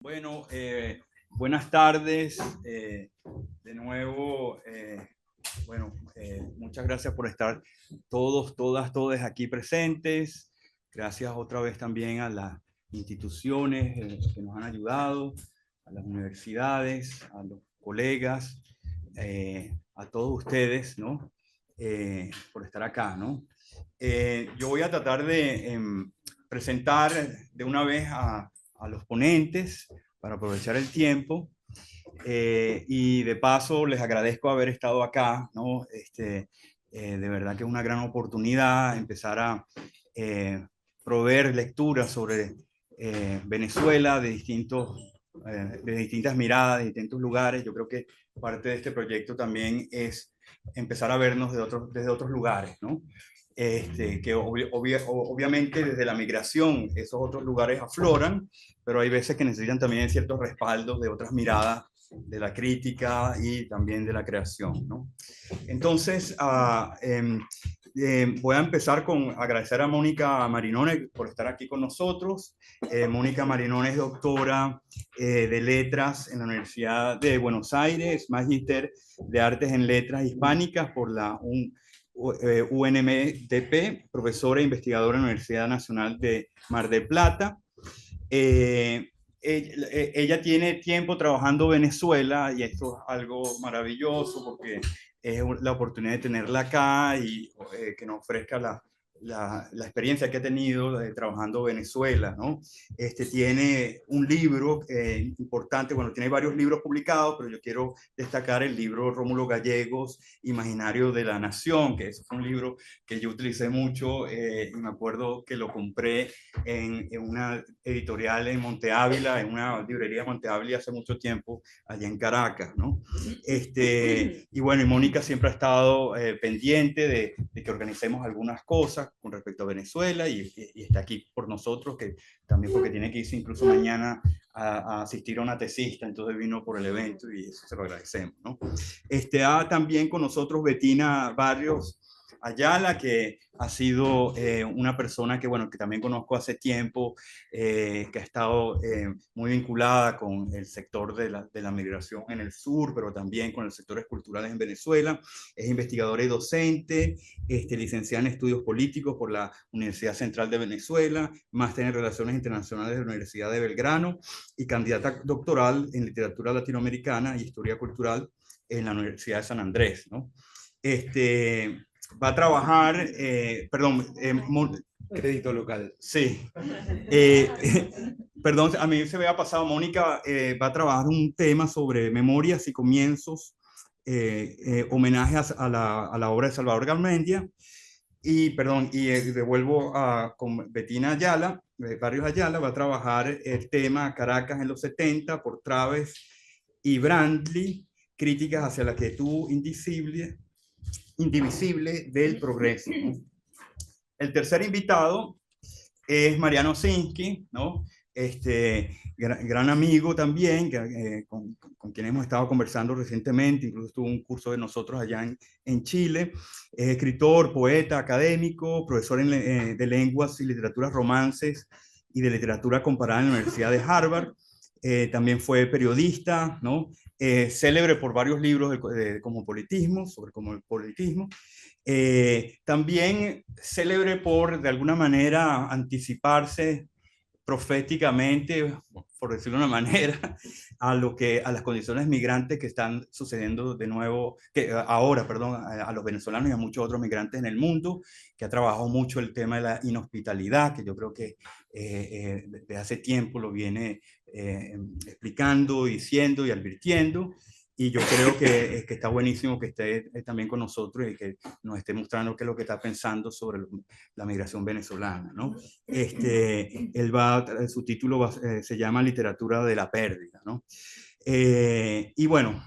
Bueno, buenas tardes. De nuevo, muchas gracias por estar todos, todas, todos aquí presentes. Gracias otra vez también a las instituciones que nos han ayudado, a las universidades, a los colegas, a todos ustedes, ¿no? Por estar acá, ¿no? Yo voy a tratar de presentar de una vez a los ponentes para aprovechar el tiempo. Y de paso les agradezco haber estado acá, ¿no? De verdad que es una gran oportunidad empezar a proveer lecturas sobre Venezuela de distintas miradas, de distintos lugares. Yo creo que parte de este proyecto también es empezar a vernos desde otros lugares, ¿no? Que obviamente desde la migración esos otros lugares afloran, pero hay veces que necesitan también ciertos respaldos de otras miradas de la crítica y también de la creación, ¿no? Entonces, voy a empezar con agradecer a Mónica Marinone por estar aquí con nosotros. Mónica Marinone es doctora de letras en la Universidad de Buenos Aires, magíster de artes en letras hispánicas por la UNMDP, profesora e investigadora en la Universidad Nacional de Mar del Plata. Ella tiene tiempo trabajando en Venezuela y esto es algo maravilloso porque es la oportunidad de tenerla acá y que nos ofrezca la experiencia que ha tenido trabajando en Venezuela, ¿no? Tiene un libro importante, bueno, tiene varios libros publicados, pero yo quiero destacar el libro Rómulo Gallegos, Imaginario de la Nación, que es un libro que yo utilicé mucho y me acuerdo que lo compré en una editorial en Monte Ávila, en una librería de Monte Ávila hace mucho tiempo, allá en Caracas, ¿no? Y bueno, y Mónica siempre ha estado pendiente de que organicemos algunas cosas con respecto a Venezuela y está aquí por nosotros, que también porque tiene que irse incluso mañana a asistir a una tesista, entonces vino por el evento y eso se lo agradecemos, ¿no? También con nosotros Betina Barrios Ayala, que ha sido una persona que, bueno, que también conozco hace tiempo, que ha estado muy vinculada con el sector de la migración en el sur, pero también con los sectores culturales en Venezuela. Es investigadora y docente, licenciada en estudios políticos por la Universidad Central de Venezuela, máster en Relaciones Internacionales de la Universidad de Belgrano y candidata doctoral en literatura latinoamericana y historia cultural en la Universidad de San Andrés, ¿no? Va a trabajar, Crédito local. sí. Perdón, a mí se me había pasado, Mónica va a trabajar un tema sobre memorias y comienzos, homenajes a la obra de Salvador Garmendia. Y, perdón, devuelvo con Betina Ayala, Barrios Ayala, va a trabajar el tema Caracas en los 70 por Traves y Brandley, críticas hacia la quietud indivisible del progreso, ¿no? El tercer invitado es Mariano Sinsky, ¿no? Gran amigo también, con quien hemos estado conversando recientemente, incluso tuvo un curso de nosotros allá en Chile. Es escritor, poeta, académico, profesor de lenguas y literaturas romances y de literatura comparada en la Universidad de Harvard. También fue periodista, ¿no? Célebre por varios libros sobre cosmopolitismo. También célebre por, de alguna manera, anticiparse proféticamente, por decirlo de una manera, a las condiciones migrantes que están sucediendo de nuevo, a los venezolanos y a muchos otros migrantes en el mundo, que ha trabajado mucho el tema de la inhospitalidad, que yo creo que desde hace tiempo lo viene explicando, diciendo y advirtiendo. Y yo creo que está buenísimo que esté también con nosotros y que nos esté mostrando qué es lo que está pensando sobre la migración venezolana, ¿no? Su título se llama Literatura de la Pérdida, ¿no? Y bueno,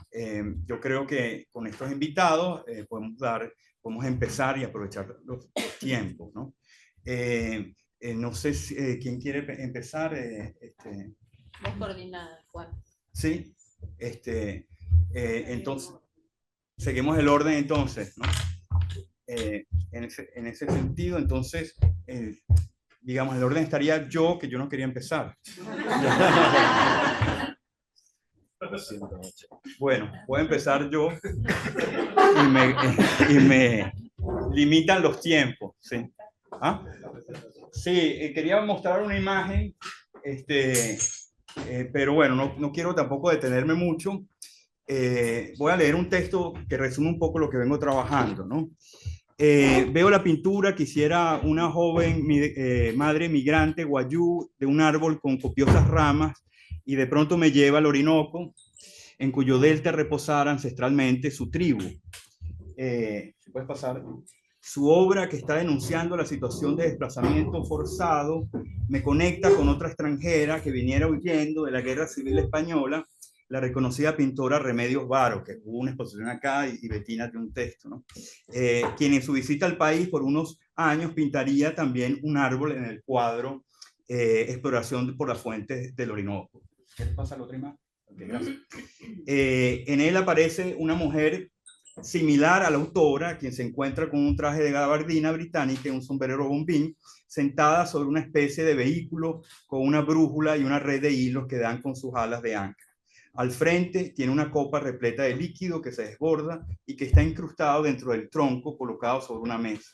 yo creo que con estos invitados podemos empezar y aprovechar los tiempos, ¿no? No sé quién quiere empezar. Vos coordinada, Juan. Sí, entonces, seguimos el orden entonces, ¿no? En ese sentido, entonces, digamos, el orden estaría yo, que yo no quería empezar. Bueno, voy a empezar yo y me limitan los tiempos. ¿Sí? ¿Ah? Sí, quería mostrar una imagen, pero bueno, no quiero tampoco detenerme mucho. Voy a leer un texto que resume un poco lo que vengo trabajando, ¿no? Veo la pintura que hiciera una joven madre migrante guayú de un árbol con copiosas ramas y de pronto me lleva al Orinoco, en cuyo delta reposara ancestralmente su tribu. ¿Puedes pasar? Su obra, que está denunciando la situación de desplazamiento forzado, me conecta con otra extranjera que viniera huyendo de la Guerra Civil Española, la reconocida pintora Remedios Varo, que hubo una exposición acá y Betina tiene un texto, ¿no? Quien en su visita al país por unos años pintaría también un árbol en el cuadro Exploración por las fuentes del Orinoco. ¿Qué pasa la otra imagen? Okay, gracias. En él aparece una mujer similar a la autora, quien se encuentra con un traje de gabardina británica y un sombrero bombín, sentada sobre una especie de vehículo con una brújula y una red de hilos que dan con sus alas de ancla. Al frente tiene una copa repleta de líquido que se desborda y que está incrustado dentro del tronco colocado sobre una mesa.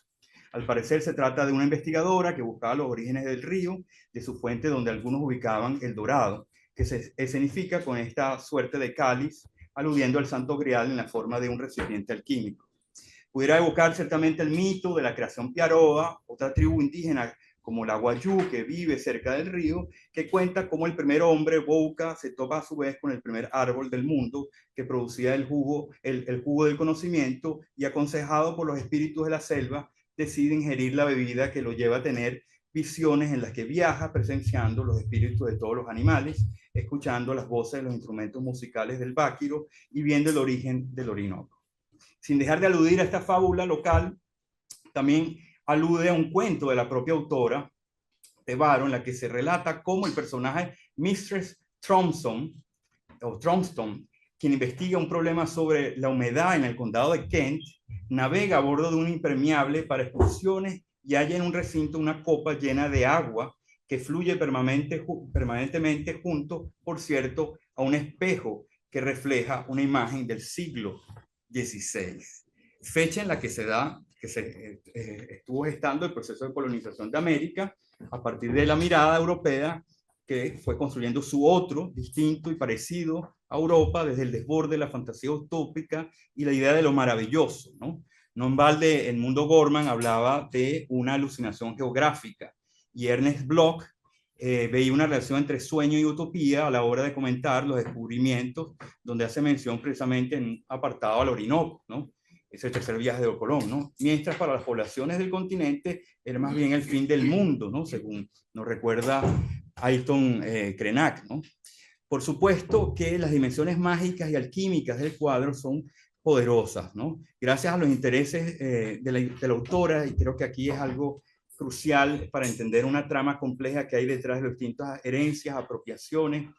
Al parecer se trata de una investigadora que buscaba los orígenes del río, de su fuente donde algunos ubicaban el Dorado, que se escenifica con esta suerte de cáliz, aludiendo al Santo Grial en la forma de un recipiente alquímico. Pudiera evocar ciertamente el mito de la creación Piaroa, otra tribu indígena como la Guayú, que vive cerca del río, que cuenta cómo el primer hombre, Bouka, se topa a su vez con el primer árbol del mundo que producía el jugo del conocimiento y, aconsejado por los espíritus de la selva, decide ingerir la bebida que lo lleva a tener visiones en las que viaja presenciando los espíritus de todos los animales, escuchando las voces de los instrumentos musicales del báquiro y viendo el origen del Orinoco. Sin dejar de aludir a esta fábula local, también alude a un cuento de la propia autora, de Varo, en la que se relata cómo el personaje Mistress Tromston, quien investiga un problema sobre la humedad en el condado de Kent, navega a bordo de un impermeable para excursiones y halla en un recinto una copa llena de agua que fluye permanentemente junto, por cierto, a un espejo que refleja una imagen del siglo XVI, fecha en la que estuvo gestando el proceso de colonización de América a partir de la mirada europea que fue construyendo su otro, distinto y parecido a Europa desde el desborde de la fantasía utópica y la idea de lo maravilloso, ¿no? No en balde, el mundo Gorman hablaba de una alucinación geográfica y Ernest Bloch veía una relación entre sueño y utopía a la hora de comentar los descubrimientos, donde hace mención precisamente en un apartado al Orinoco, ¿no? Ese tercer viaje de Colón, ¿no? Mientras para las poblaciones del continente era más bien el fin del mundo, ¿no? Según nos recuerda Ayrton Krenak, ¿no? Por supuesto que las dimensiones mágicas y alquímicas del cuadro son poderosas, ¿no? Gracias a los intereses de la autora, y creo que aquí es algo crucial para entender una trama compleja que hay detrás de las distintas herencias, apropiaciones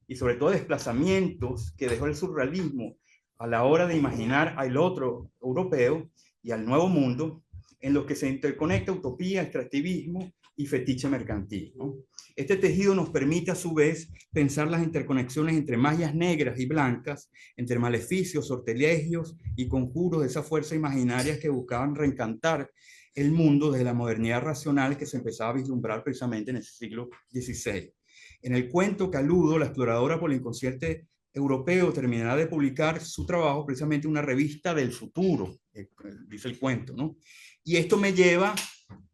y sobre todo desplazamientos que dejó el surrealismo a la hora de imaginar al otro europeo y al nuevo mundo, en lo que se interconecta utopía, extractivismo y fetiche mercantil, ¿no? Este tejido nos permite a su vez pensar las interconexiones entre magias negras y blancas, entre maleficios, sortilegios y conjuros de esa fuerza imaginaria que buscaban reencantar el mundo desde la modernidad racional que se empezaba a vislumbrar precisamente en el siglo XVI. En el cuento que aludo, la exploradora por el inconsciente europeo terminará de publicar su trabajo precisamente en una revista del futuro, dice el cuento, ¿no? Y esto me lleva,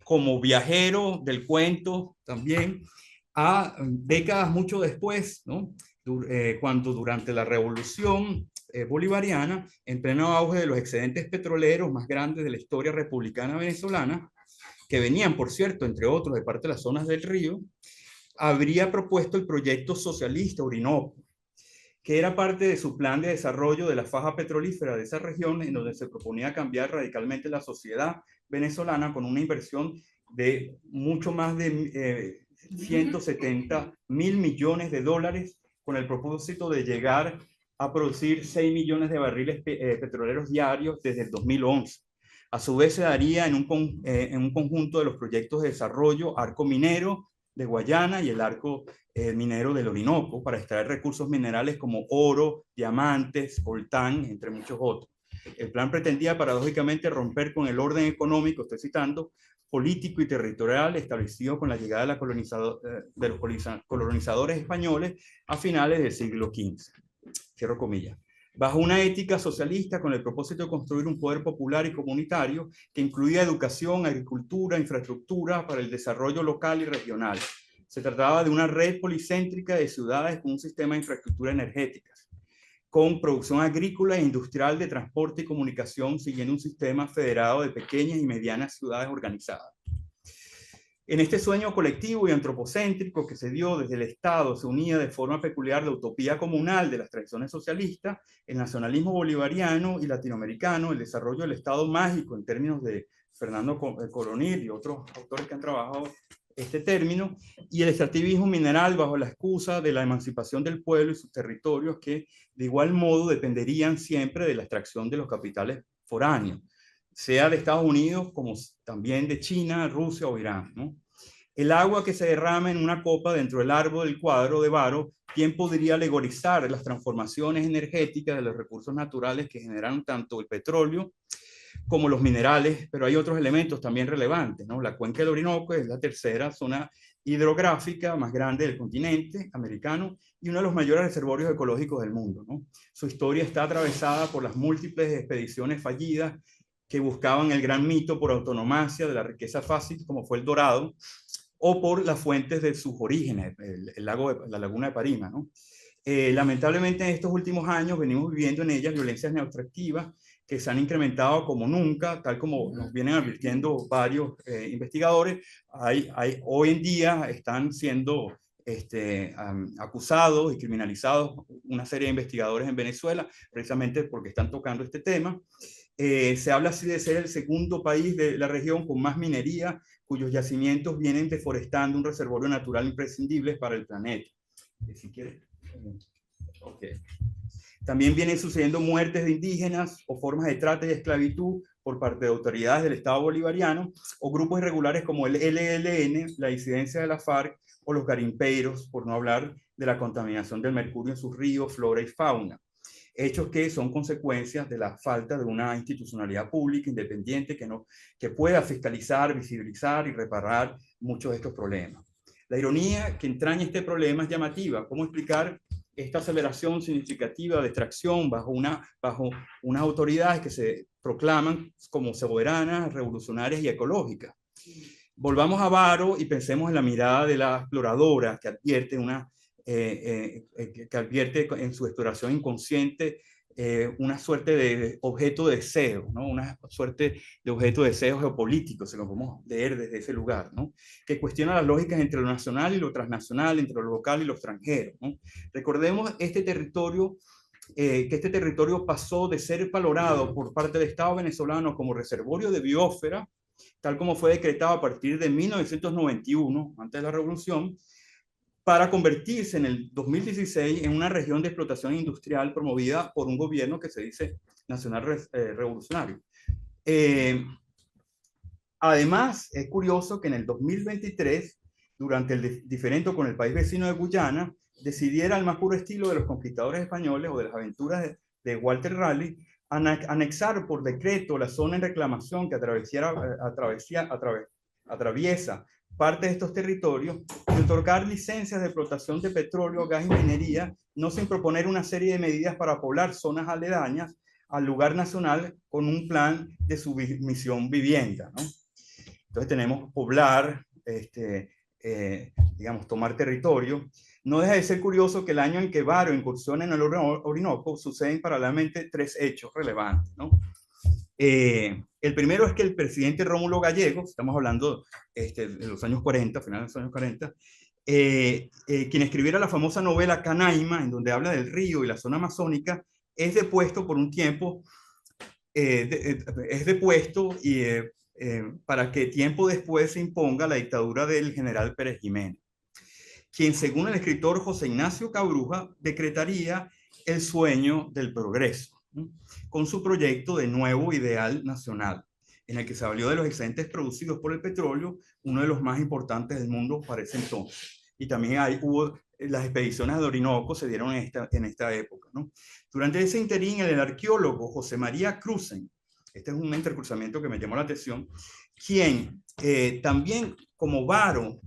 como viajero del cuento también, a décadas mucho después, ¿no? Cuando durante la revolución bolivariana, en pleno auge de los excedentes petroleros más grandes de la historia republicana venezolana, que venían, por cierto, entre otros, de parte de las zonas del río, habría propuesto el proyecto socialista Orinoco, que era parte de su plan de desarrollo de la faja petrolífera de esa región, en donde se proponía cambiar radicalmente la sociedad venezolana con una inversión de mucho más de 170 mil millones de dólares, con el propósito de llegar a producir 6 millones de barriles petroleros diarios desde el 2011. A su vez se daría en un conjunto de los proyectos de desarrollo Arco Minero de Guayana y el Arco Minero del Orinoco para extraer recursos minerales como oro, diamantes, coltán, entre muchos otros. El plan pretendía paradójicamente romper con el orden económico, estoy citando, político y territorial establecido con la llegada de los colonizadores españoles a finales del siglo XV. Cierro comillas. Bajo una ética socialista con el propósito de construir un poder popular y comunitario que incluía educación, agricultura, infraestructura para el desarrollo local y regional. Se trataba de una red policéntrica de ciudades con un sistema de infraestructura energética, con producción agrícola e industrial de transporte y comunicación, siguiendo un sistema federado de pequeñas y medianas ciudades organizadas. En este sueño colectivo y antropocéntrico que se dio desde el Estado, se unía de forma peculiar la utopía comunal de las tradiciones socialistas, el nacionalismo bolivariano y latinoamericano, el desarrollo del Estado mágico en términos de Fernando Coronil y otros autores que han trabajado este término, y el extractivismo mineral bajo la excusa de la emancipación del pueblo y sus territorios que de igual modo dependerían siempre de la extracción de los capitales foráneos, sea de Estados Unidos como también de China, Rusia o Irán, ¿no? El agua que se derrama en una copa dentro del árbol del cuadro de Varo, ¿quién podría alegorizar las transformaciones energéticas de los recursos naturales que generan tanto el petróleo como los minerales? Pero hay otros elementos también relevantes, ¿no? La cuenca del Orinoco es la tercera zona hidrográfica más grande del continente americano y uno de los mayores reservorios ecológicos del mundo, ¿no? Su historia está atravesada por las múltiples expediciones fallidas que buscaban el gran mito por autonomacia de la riqueza fácil, como fue el Dorado, o por las fuentes de sus orígenes, la laguna de Parima, ¿no? Lamentablemente en estos últimos años venimos viviendo en ellas violencias neoextractivas que se han incrementado como nunca, tal como nos vienen advirtiendo varios investigadores. Hoy en día están siendo acusados y criminalizados una serie de investigadores en Venezuela, precisamente porque están tocando este tema. Se habla así de ser el segundo país de la región con más minería, cuyos yacimientos vienen deforestando un reservorio natural imprescindible para el planeta. Si quieres. Okay. También vienen sucediendo muertes de indígenas o formas de trata y esclavitud por parte de autoridades del Estado bolivariano o grupos irregulares como el ELN, la disidencia de la FARC o los garimpeiros, por no hablar de la contaminación del mercurio en sus ríos, flora y fauna. Hechos que son consecuencias de la falta de una institucionalidad pública independiente que pueda fiscalizar, visibilizar y reparar muchos de estos problemas. La ironía que entraña este problema es llamativa. ¿Cómo explicar esta aceleración significativa de extracción bajo unas autoridades que se proclaman como soberanas, revolucionarias y ecológicas? Volvamos a Varo y pensemos en la mirada de la exploradora que advierte en su exploración inconsciente una suerte de objeto de deseo, ¿no? Una suerte de objeto de deseo geopolítico, se lo podemos leer desde ese lugar, ¿no? Que cuestiona las lógicas entre lo nacional y lo transnacional, entre lo local y lo extranjero, ¿no? Recordemos este territorio, que este territorio pasó de ser valorado por parte del Estado venezolano como reservorio de biosfera, tal como fue decretado a partir de 1991, antes de la revolución, para convertirse en el 2016 en una región de explotación industrial promovida por un gobierno que se dice nacional revolucionario. Además, es curioso que en el 2023, durante el diferendo con el país vecino de Guyana, decidiera al más puro estilo de los conquistadores españoles o de las aventuras de Walter Raleigh, anexar por decreto la zona en reclamación que atraviesa parte de estos territorios y otorgar licencias de explotación de petróleo, gas y minería, no sin proponer una serie de medidas para poblar zonas aledañas al lugar nacional con un plan de submisión vivienda, ¿no? Entonces tenemos poblar, digamos, tomar territorio. No deja de ser curioso que el año en que Varo incursiona en el Orinoco suceden paralelamente tres hechos relevantes, ¿no? El primero es que el presidente Rómulo Gallegos, estamos hablando de los años 40, finales de los años 40, quien escribiera la famosa novela Canaima, en donde habla del río y la zona amazónica, es depuesto por un tiempo, para que tiempo después se imponga la dictadura del general Pérez Jiménez, quien según el escritor José Ignacio Cabruja decretaría el sueño del progreso, ¿no? Con su proyecto de nuevo ideal nacional. en el que se valió de los excedentes producidos por el petróleo, uno de los más importantes del mundo para ese entonces. Y también hubo las expediciones de Orinoco se dieron en esta época, ¿no? Durante ese interín, el arqueólogo José María Cruzen, este es un intercruzamiento que me llamó la atención, quien también como Varo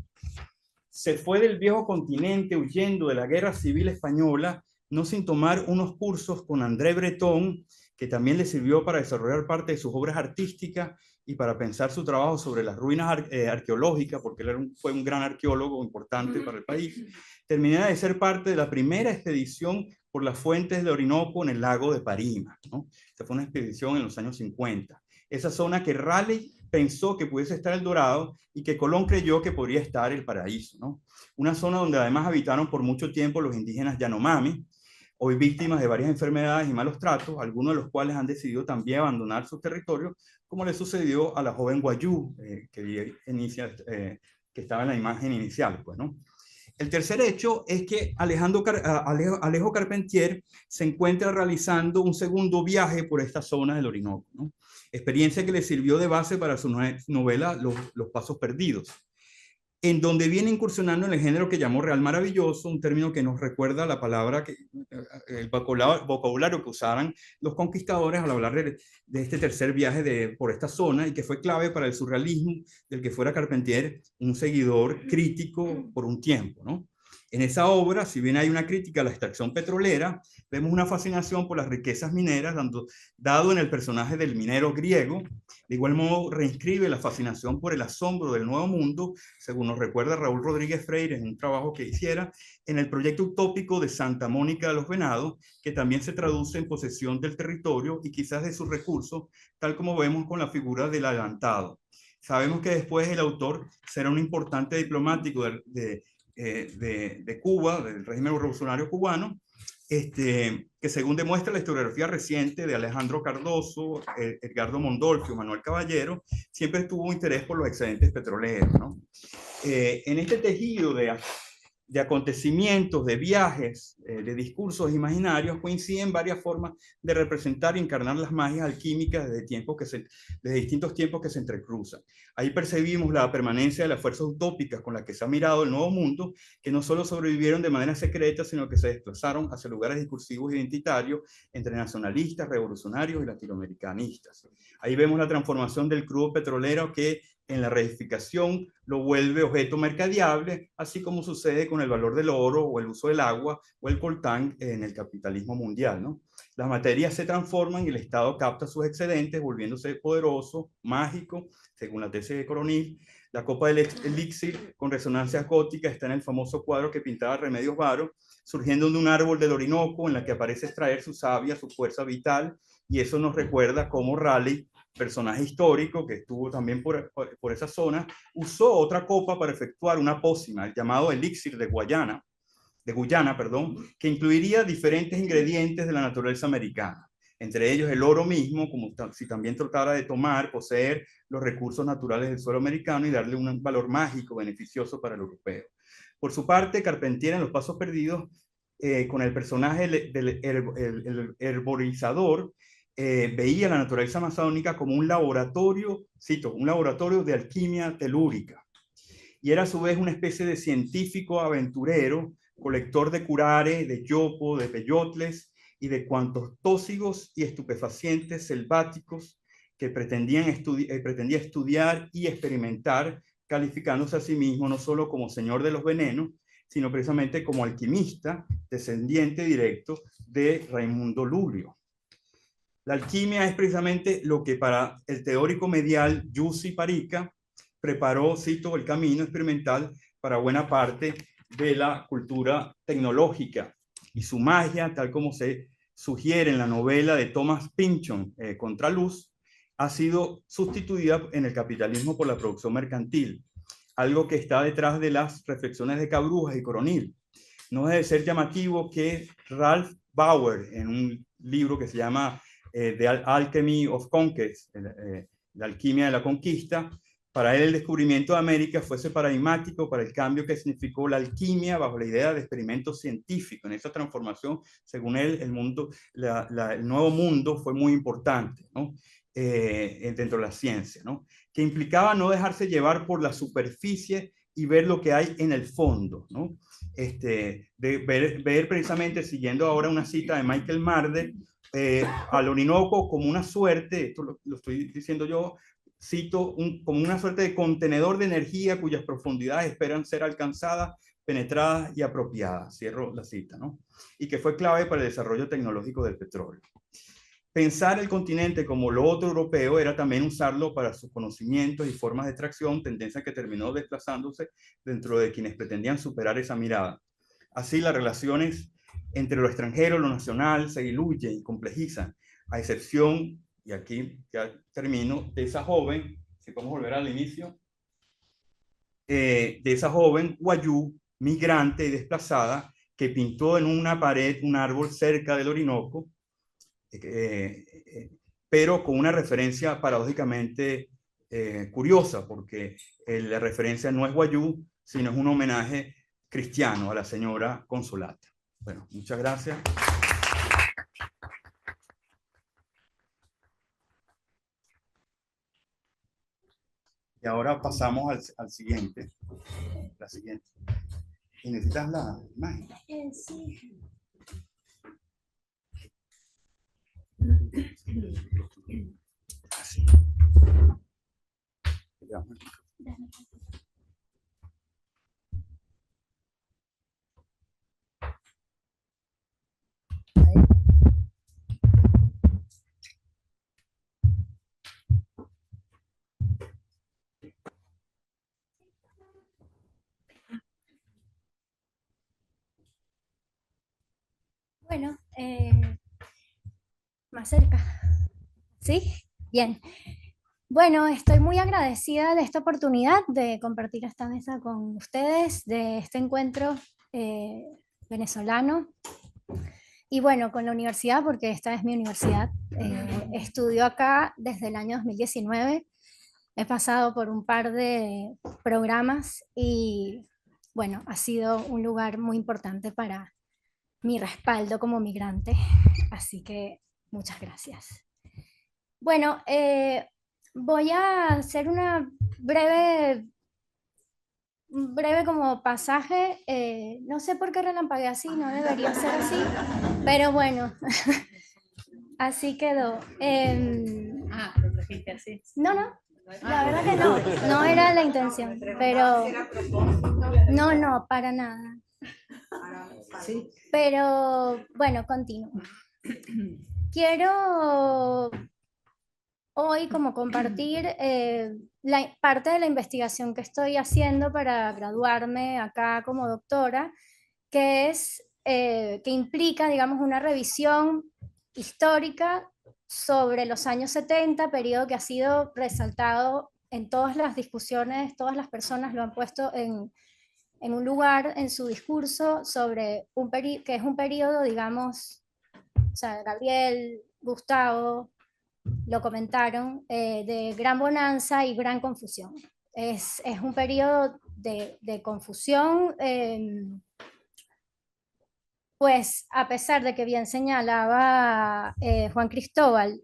se fue del viejo continente huyendo de la guerra civil española, no sin tomar unos cursos con André Breton, que también le sirvió para desarrollar parte de sus obras artísticas y para pensar su trabajo sobre las ruinas arqueológicas, porque él fue un gran arqueólogo importante para el país. Terminó de ser parte de la primera expedición por las fuentes de Orinoco en el lago de Parima, ¿no? Esta fue una expedición en los años 50. Esa zona que Raleigh pensó que pudiese estar el Dorado y que Colón creyó que podría estar el Paraíso, ¿no? Una zona donde además habitaron por mucho tiempo los indígenas Yanomami, hoy víctimas de varias enfermedades y malos tratos, algunos de los cuales han decidido también abandonar sus territorios, como le sucedió a la joven Guayú, que estaba en la imagen inicial, pues, ¿no? El tercer hecho es que Alejo Carpentier se encuentra realizando un segundo viaje por esta zona del Orinoco, ¿no? Experiencia que le sirvió de base para su novela Los Pasos Perdidos, en donde viene incursionando en el género que llamó Real Maravilloso, un término que nos recuerda la palabra, el vocabulario que usaban los conquistadores al hablar de este tercer viaje por esta zona y que fue clave para el surrealismo del que fuera Carpentier un seguidor crítico por un tiempo, ¿no? En esa obra, si bien hay una crítica a la extracción petrolera, vemos una fascinación por las riquezas mineras, dado en el personaje del minero griego. De igual modo, reinscribe la fascinación por el asombro del nuevo mundo, según nos recuerda Raúl Rodríguez Freire en un trabajo que hiciera en el proyecto utópico de Santa Mónica de los Venados, que también se traduce en posesión del territorio y quizás de sus recursos, tal como vemos con la figura del adelantado. Sabemos que después el autor será un importante diplomático de Cuba, del régimen revolucionario cubano, que según demuestra la historiografía reciente de Alejandro Cardoso, Edgardo Mondolfio, Manuel Caballero, siempre tuvo un interés por los excedentes petroleros, ¿no? En este tejido de acontecimientos, de viajes, de discursos imaginarios, coinciden varias formas de representar y encarnar las magias alquímicas de distintos tiempos que se entrecruzan. Ahí percibimos la permanencia de las fuerzas utópicas con las que se ha mirado el nuevo mundo, que no solo sobrevivieron de manera secreta, sino que se desplazaron hacia lugares discursivos identitarios entre nacionalistas, revolucionarios y latinoamericanistas. Ahí vemos la transformación del crudo petrolero que en la reificación lo vuelve objeto mercadeable, así como sucede con el valor del oro o el uso del agua o el coltán en el capitalismo mundial, ¿no? Las materias se transforman y el Estado capta sus excedentes, volviéndose poderoso, mágico, según la tesis de Coronil. La copa del elixir con resonancia gótica está en el famoso cuadro que pintaba Remedios Varo, surgiendo de un árbol del Orinoco en la que aparece extraer su savia, su fuerza vital, y eso nos recuerda cómo Raleigh, personaje histórico que estuvo también por esa zona, usó otra copa para efectuar una pócima, el llamado elixir de Guyana, que incluiría diferentes ingredientes de la naturaleza americana, entre ellos el oro mismo, como si también tratara de poseer los recursos naturales del suelo americano y darle un valor mágico beneficioso para el europeo. Por su parte, Carpentier en Los Pasos Perdidos, con el personaje del herborizador, veía la naturaleza amazónica como un laboratorio, cito, un laboratorio de alquimia telúrica. Y era a su vez una especie de científico aventurero, colector de curares, de yopo, de peyotles y de cuantos tóxicos y estupefacientes selváticos que pretendía estudiar y experimentar, calificándose a sí mismo no solo como señor de los venenos, sino precisamente como alquimista, descendiente directo de Raimundo Lulio. La alquimia es precisamente lo que para el teórico medial Jussi Parica preparó, cito, el camino experimental para buena parte de la cultura tecnológica y su magia, tal como se sugiere en la novela de Thomas Pynchon, Contraluz, ha sido sustituida en el capitalismo por la producción mercantil, algo que está detrás de las reflexiones de Cabrujas y Coronil. No debe ser llamativo que Ralph Bauer, en un libro que se llama The Alchemy of Conquest, la alquimia de la conquista, Para él el descubrimiento de América fuese paradigmático para el cambio que significó la alquimia bajo la idea de experimento científico. En esa transformación, según él, el nuevo mundo fue muy importante, ¿no? Dentro de la ciencia, ¿no? Que implicaba no dejarse llevar por la superficie y ver lo que hay en el fondo, ¿no? De ver precisamente, siguiendo ahora una cita de Michael Marder, al Orinoco como una suerte, esto lo estoy diciendo yo, cito, como una suerte de contenedor de energía cuyas profundidades esperan ser alcanzadas, penetradas y apropiadas. Cierro la cita, ¿no? Y que fue clave para el desarrollo tecnológico del petróleo. Pensar el continente como lo otro europeo era también usarlo para sus conocimientos y formas de extracción, tendencia que terminó desplazándose dentro de quienes pretendían superar esa mirada. Así, las relaciones entre lo extranjero y lo nacional se diluyen y complejizan, a excepción, y aquí ya termino, de esa joven, si podemos volver al inicio, de esa joven wayú, migrante y desplazada, que pintó en una pared un árbol cerca del Orinoco, pero con una referencia paradójicamente curiosa, porque la referencia no es wayú, sino es un homenaje cristiano a la señora Consolata. Bueno, muchas gracias. Y ahora pasamos al siguiente. La siguiente. ¿Y necesitas la imagen? Sí. Así. Bueno, más cerca. ¿Sí? Bien. Bueno, estoy muy agradecida de esta oportunidad de compartir esta mesa con ustedes, de este encuentro venezolano. Y bueno, con la universidad, porque esta es mi universidad. Estudio acá desde el año 2019. He pasado por un par de programas y bueno, ha sido un lugar muy importante para mi respaldo como migrante. Así que muchas gracias. Bueno, voy a hacer un breve como pasaje. No sé por qué relampagué así, no debería ser así, pero bueno, así quedó. Lo trajiste así. No, la verdad que no, no era la intención, pero no, para nada. Sí. Pero bueno, continúo. Quiero hoy como compartir parte de la investigación que estoy haciendo para graduarme acá como doctora, que implica, digamos, una revisión histórica sobre los años 70, periodo que ha sido resaltado en todas las discusiones, todas las personas lo han puesto en un lugar en su discurso sobre que es un periodo, digamos, o sea, Gabriel, Gustavo, lo comentaron, de gran bonanza y gran confusión. Es un periodo de confusión, pues a pesar de que bien señalaba Juan Cristóbal,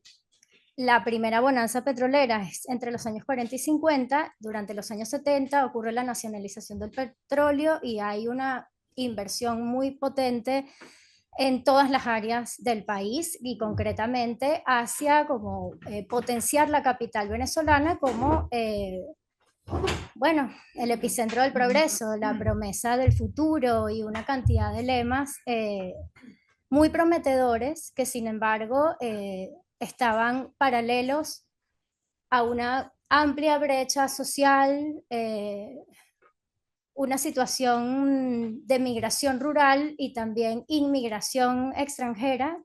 la primera bonanza petrolera es entre los años 40 y 50, durante los años 70 ocurre la nacionalización del petróleo y hay una inversión muy potente en todas las áreas del país y concretamente hacia como potenciar la capital venezolana como, bueno, el epicentro del progreso, la promesa del futuro y una cantidad de lemas muy prometedores que sin embargo estaban paralelos a una amplia brecha social, una situación de migración rural y también inmigración extranjera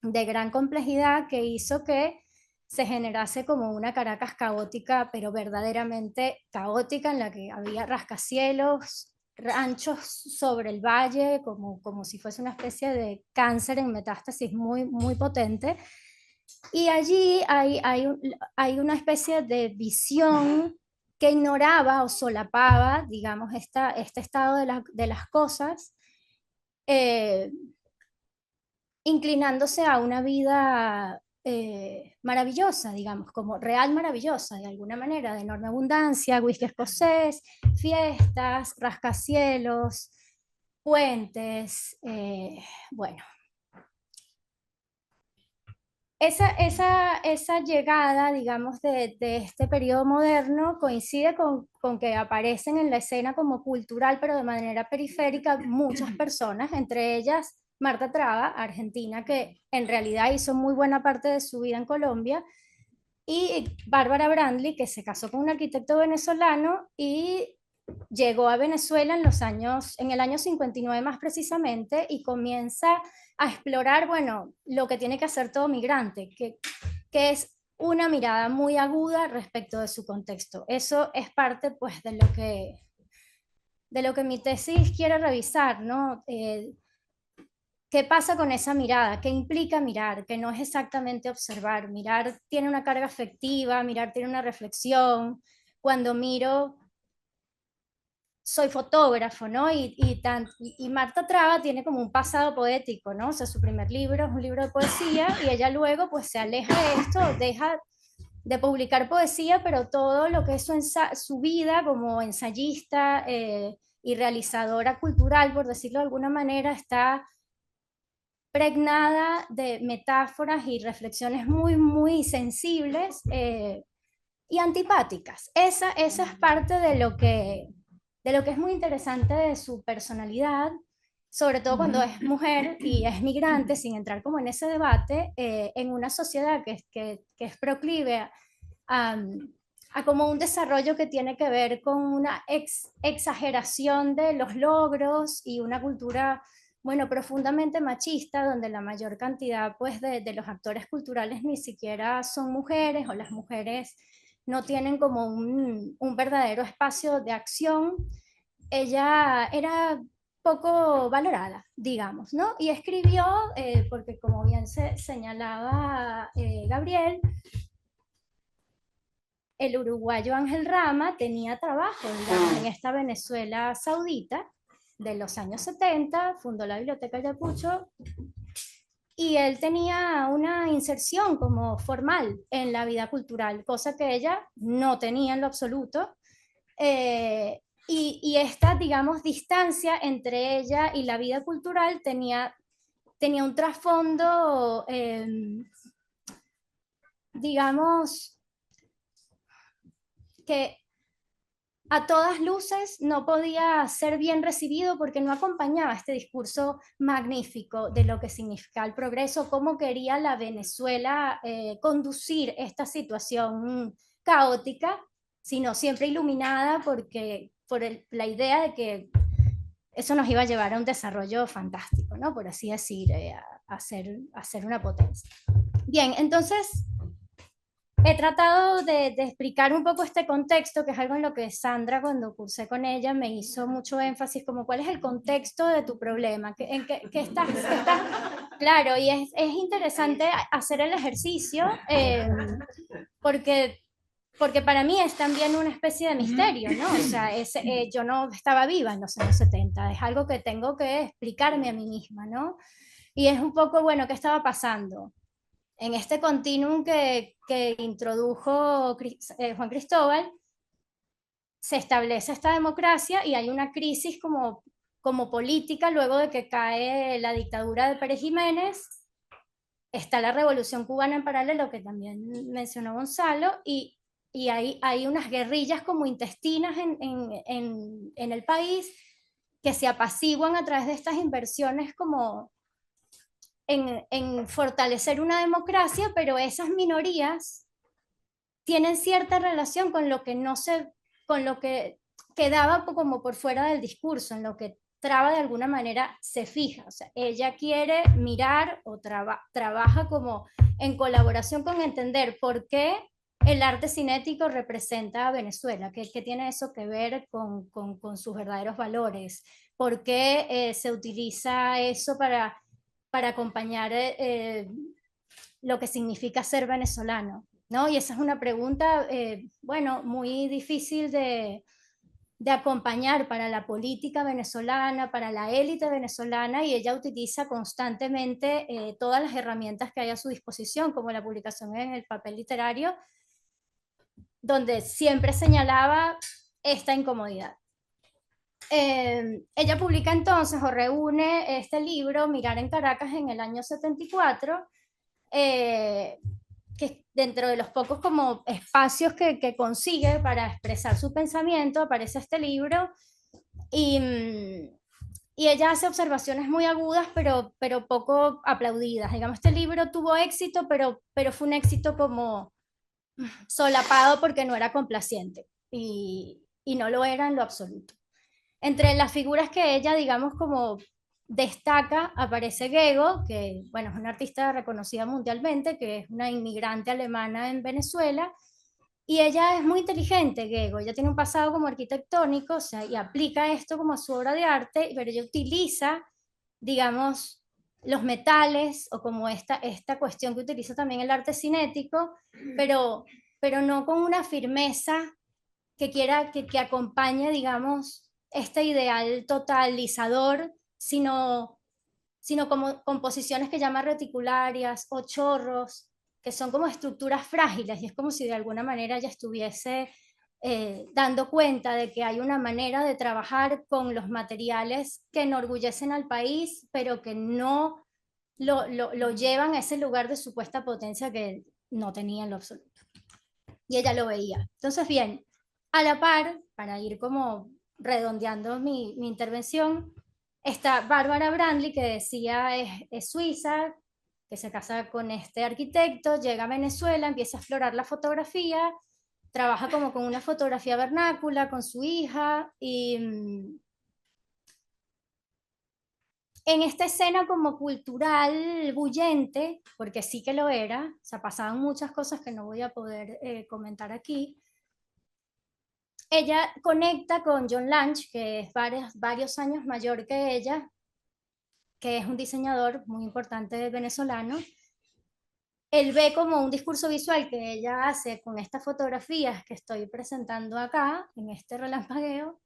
de gran complejidad que hizo que se generase como una Caracas caótica, pero verdaderamente caótica, en la que había rascacielos, ranchos sobre el valle, como si fuese una especie de cáncer en metástasis muy, muy potente. Y allí hay una especie de visión que ignoraba o solapaba, digamos, este estado de las cosas, eh, inclinándose a una vida maravillosa, digamos, como real maravillosa, de alguna manera, de enorme abundancia, whisky escocés, fiestas, rascacielos, puentes, bueno. Esa llegada, digamos, de este periodo moderno coincide con que aparecen en la escena como cultural, pero de manera periférica, muchas personas, entre ellas Marta Traba, argentina, que en realidad hizo muy buena parte de su vida en Colombia, y Bárbara Brandly, que se casó con un arquitecto venezolano y llegó a Venezuela en el año 59 más precisamente, y comienza a explorar, bueno, lo que tiene que hacer todo migrante, que es una mirada muy aguda respecto de su contexto. Eso es parte, pues, de lo que mi tesis quiere revisar, ¿no? ¿Qué pasa con esa mirada? ¿Qué implica mirar? Que no es exactamente observar. Mirar tiene una carga afectiva, mirar tiene una reflexión. Cuando miro, soy fotógrafo, ¿no? Y Marta Traba tiene como un pasado poético, ¿no? O sea, su primer libro es un libro de poesía y ella luego pues se aleja de esto, deja de publicar poesía, pero todo lo que es su vida como ensayista y realizadora cultural, por decirlo de alguna manera, está pregnada de metáforas y reflexiones muy, muy sensibles y antipáticas. Esa es parte de lo que es muy interesante de su personalidad, sobre todo cuando es mujer y es migrante, sin entrar como en ese debate, en una sociedad que es proclive a, a como un desarrollo que tiene que ver con una exageración de los logros y una cultura, bueno, profundamente machista, donde la mayor cantidad pues de los actores culturales ni siquiera son mujeres, o las mujeres no tienen como un verdadero espacio de acción. Ella era poco valorada, digamos, ¿no? Y escribió, porque como bien se señalaba Gabriel, el uruguayo Ángel Rama tenía trabajo, digamos, en esta Venezuela saudita de los años 70, fundó la Biblioteca Ayacucho, y él tenía una inserción como formal en la vida cultural, cosa que ella no tenía en lo absoluto. Y esta, digamos, distancia entre ella y la vida cultural tenía un trasfondo, digamos, que a todas luces no podía ser bien recibido porque no acompañaba este discurso magnífico de lo que significa el progreso, cómo quería la Venezuela conducir esta situación caótica, sino siempre iluminada la idea de que eso nos iba a llevar a un desarrollo fantástico, ¿no? Por así decir, a ser una potencia. Bien, entonces he tratado de explicar un poco este contexto, que es algo en lo que Sandra, cuando cursé con ella, me hizo mucho énfasis, como cuál es el contexto de tu problema, en qué estás, claro, y es interesante hacer el ejercicio, porque, porque para mí es también una especie de misterio, ¿no? O sea, yo no estaba viva en los años 70, es algo que tengo que explicarme a mí misma, ¿no? Y es un poco, bueno, ¿qué estaba pasando? En este continuum que introdujo Juan Cristóbal, se establece esta democracia y hay una crisis como política luego de que cae la dictadura de Pérez Jiménez. Está la revolución cubana en paralelo, que también mencionó Gonzalo, y hay unas guerrillas como intestinas en el país que se apaciguan a través de estas inversiones como en fortalecer una democracia, pero esas minorías tienen cierta relación con lo que no se, con lo que quedaba como por fuera del discurso, en lo que Traba de alguna manera se fija. O sea, ella quiere mirar o trabaja como en colaboración con entender por qué el arte cinético representa a Venezuela, qué tiene eso que ver con sus verdaderos valores, por qué se utiliza eso para acompañar lo que significa ser venezolano. ¿no? Y esa es una pregunta, bueno, muy difícil de acompañar para la política venezolana, para la élite venezolana, y ella utiliza constantemente todas las herramientas que hay a su disposición, como la publicación en el papel literario, donde siempre señalaba esta incomodidad. Ella publica entonces o reúne este libro, Mirar en Caracas, en el año 74, que dentro de los pocos como espacios que consigue para expresar su pensamiento, aparece este libro, y, y ella hace observaciones muy agudas, pero poco aplaudidas. Digamos, este libro tuvo éxito, pero fue un éxito como solapado porque no era complaciente, y no lo era en lo absoluto. Entre las figuras que ella, digamos, como destaca, aparece Gego, que, bueno, es una artista reconocida mundialmente, que es una inmigrante alemana en Venezuela, y ella es muy inteligente, Gego. Ella tiene un pasado como arquitectónico, o sea, y aplica esto como a su obra de arte, pero ella utiliza, digamos, los metales, o como esta cuestión que utiliza también el arte cinético, pero no con una firmeza que quiera que acompañe, digamos, este ideal totalizador, sino como composiciones que llama reticularias o chorros, que son como estructuras frágiles, y es como si de alguna manera ella estuviese dando cuenta de que hay una manera de trabajar con los materiales que enorgullecen al país, pero que no lo llevan a ese lugar de supuesta potencia que no tenía en lo absoluto. Y ella lo veía. Entonces, bien, a la par, para ir como redondeando mi intervención, está Bárbara Brandley, que decía es suiza, que se casa con este arquitecto, llega a Venezuela, empieza a explorar la fotografía, trabaja como con una fotografía vernácula con su hija, y en esta escena como cultural bullente, porque sí que lo era, o sea, pasaban muchas cosas que no voy a poder comentar aquí, ella conecta con John Lange, que es varios años mayor que ella, que es un diseñador muy importante venezolano. Él ve como un discurso visual que ella hace con estas fotografías que estoy presentando acá, en este relampagueo,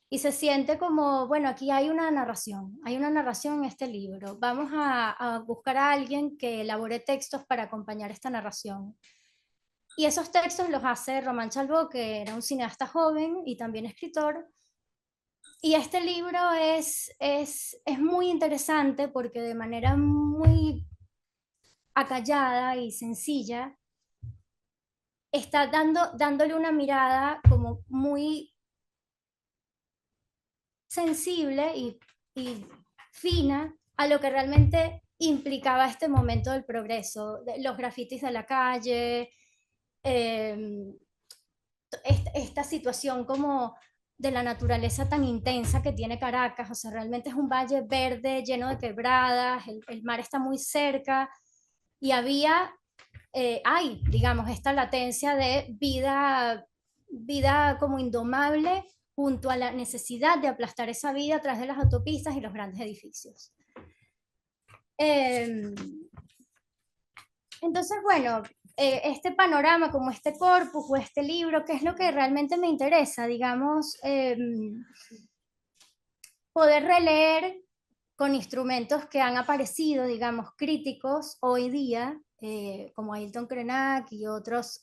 y se siente como, bueno, aquí hay una narración en este libro, vamos a buscar a alguien que elabore textos para acompañar esta narración. Y esos textos los hace Román Chalbaud, que era un cineasta joven y también escritor. Y este libro es muy interesante porque de manera muy acallada y sencilla está dándole una mirada como muy sensible y fina a lo que realmente implicaba este momento del progreso, de los grafitis de la calle, eh, esta situación como de la naturaleza tan intensa que tiene Caracas, o sea, realmente es un valle verde lleno de quebradas, el mar está muy cerca, y hay, digamos, esta latencia de vida como indomable junto a la necesidad de aplastar esa vida a través de las autopistas y los grandes edificios. Entonces, bueno, este panorama, como este corpus o este libro, ¿qué es lo que realmente me interesa? Digamos, poder releer con instrumentos que han aparecido, digamos, críticos hoy día, como Ailton Krenak y otras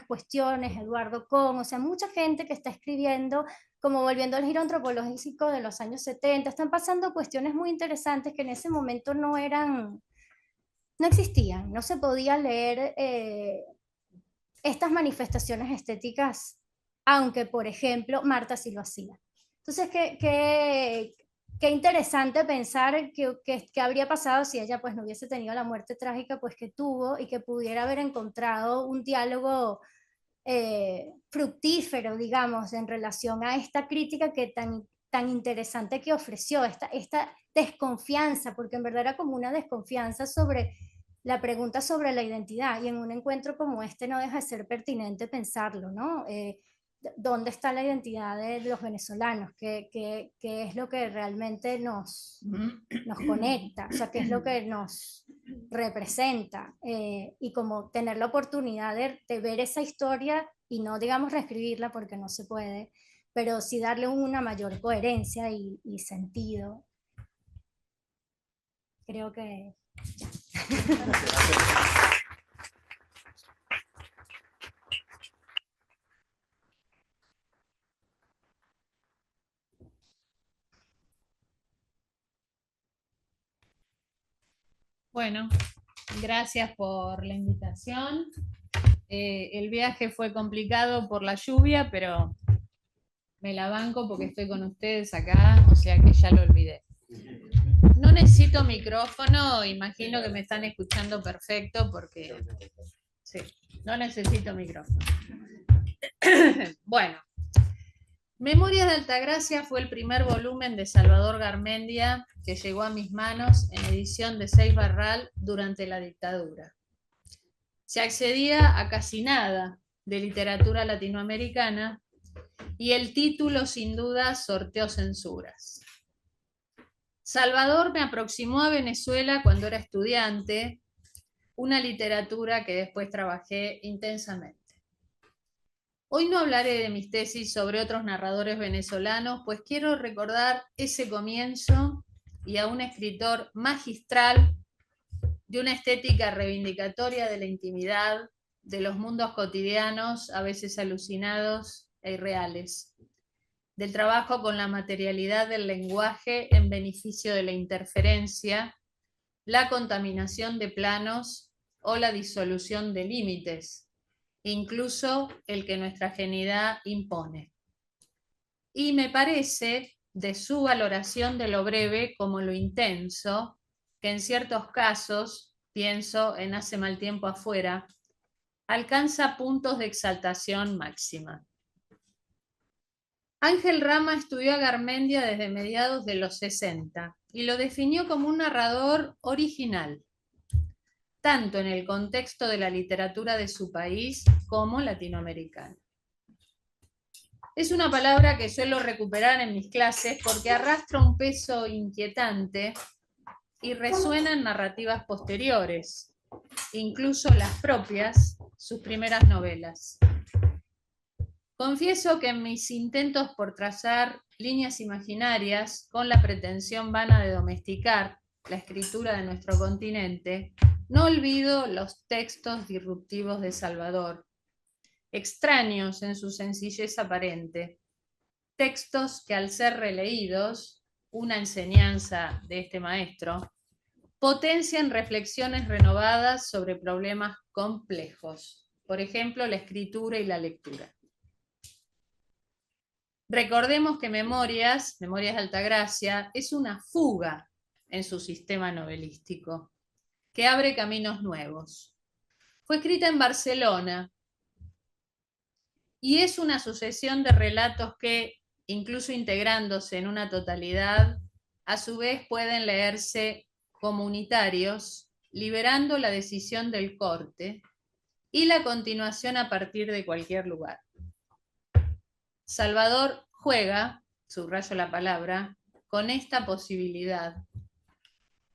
cuestiones, Eduardo Kohn, o sea, mucha gente que está escribiendo, como volviendo al giro antropológico de los años 70, están pasando cuestiones muy interesantes que en ese momento no existían, no se podía leer estas manifestaciones estéticas, aunque, por ejemplo, Marta sí lo hacía. Entonces, qué interesante pensar que habría pasado si ella pues no hubiese tenido la muerte trágica pues que tuvo, y que pudiera haber encontrado un diálogo fructífero, digamos, en relación a esta crítica que tan interesante que ofreció, esta desconfianza, porque en verdad era como una desconfianza sobre la pregunta sobre la identidad, y en un encuentro como este no deja de ser pertinente pensarlo, ¿no? ¿Dónde está la identidad de los venezolanos? ¿Qué es lo que realmente nos conecta? O sea, ¿qué es lo que nos representa, y como tener la oportunidad de ver esa historia y no, digamos, reescribirla porque no se puede, pero sí darle una mayor coherencia y sentido. Creo que ya. Bueno, gracias por la invitación. El viaje fue complicado por la lluvia, pero me la banco porque estoy con ustedes acá, o sea que ya lo olvidé. No necesito micrófono, imagino que me están escuchando perfecto porque sí, no necesito micrófono. Bueno, Memorias de Altagracia fue el primer volumen de Salvador Garmendia que llegó a mis manos en edición de Seis Barral durante la dictadura. Se accedía a casi nada de literatura latinoamericana y el título sin duda sorteó censuras. Salvador me aproximó a Venezuela cuando era estudiante, una literatura que después trabajé intensamente. Hoy no hablaré de mis tesis sobre otros narradores venezolanos, pues quiero recordar ese comienzo y a un escritor magistral de una estética reivindicatoria de la intimidad, de los mundos cotidianos, a veces alucinados e irreales, del trabajo con la materialidad del lenguaje en beneficio de la interferencia, la contaminación de planos o la disolución de límites, incluso el que nuestra genialidad impone. Y me parece de su valoración de lo breve como lo intenso, que en ciertos casos, pienso en Hace mal tiempo afuera, alcanza puntos de exaltación máxima. Ángel Rama estudió a Garmendia desde mediados de los 60 y lo definió como un narrador original, tanto en el contexto de la literatura de su país como latinoamericana. Es una palabra que suelo recuperar en mis clases porque arrastra un peso inquietante y resuena en narrativas posteriores, incluso las propias, sus primeras novelas. Confieso que en mis intentos por trazar líneas imaginarias con la pretensión vana de domesticar la escritura de nuestro continente, no olvido los textos disruptivos de Salvador, extraños en su sencillez aparente, textos que al ser releídos, una enseñanza de este maestro, potencian reflexiones renovadas sobre problemas complejos, por ejemplo, la escritura y la lectura. Recordemos que Memorias de Altagracia, es una fuga en su sistema novelístico, que abre caminos nuevos. Fue escrita en Barcelona y es una sucesión de relatos que, incluso integrándose en una totalidad, a su vez pueden leerse como unitarios, liberando la decisión del corte y la continuación a partir de cualquier lugar. Salvador juega, subrayo la palabra, con esta posibilidad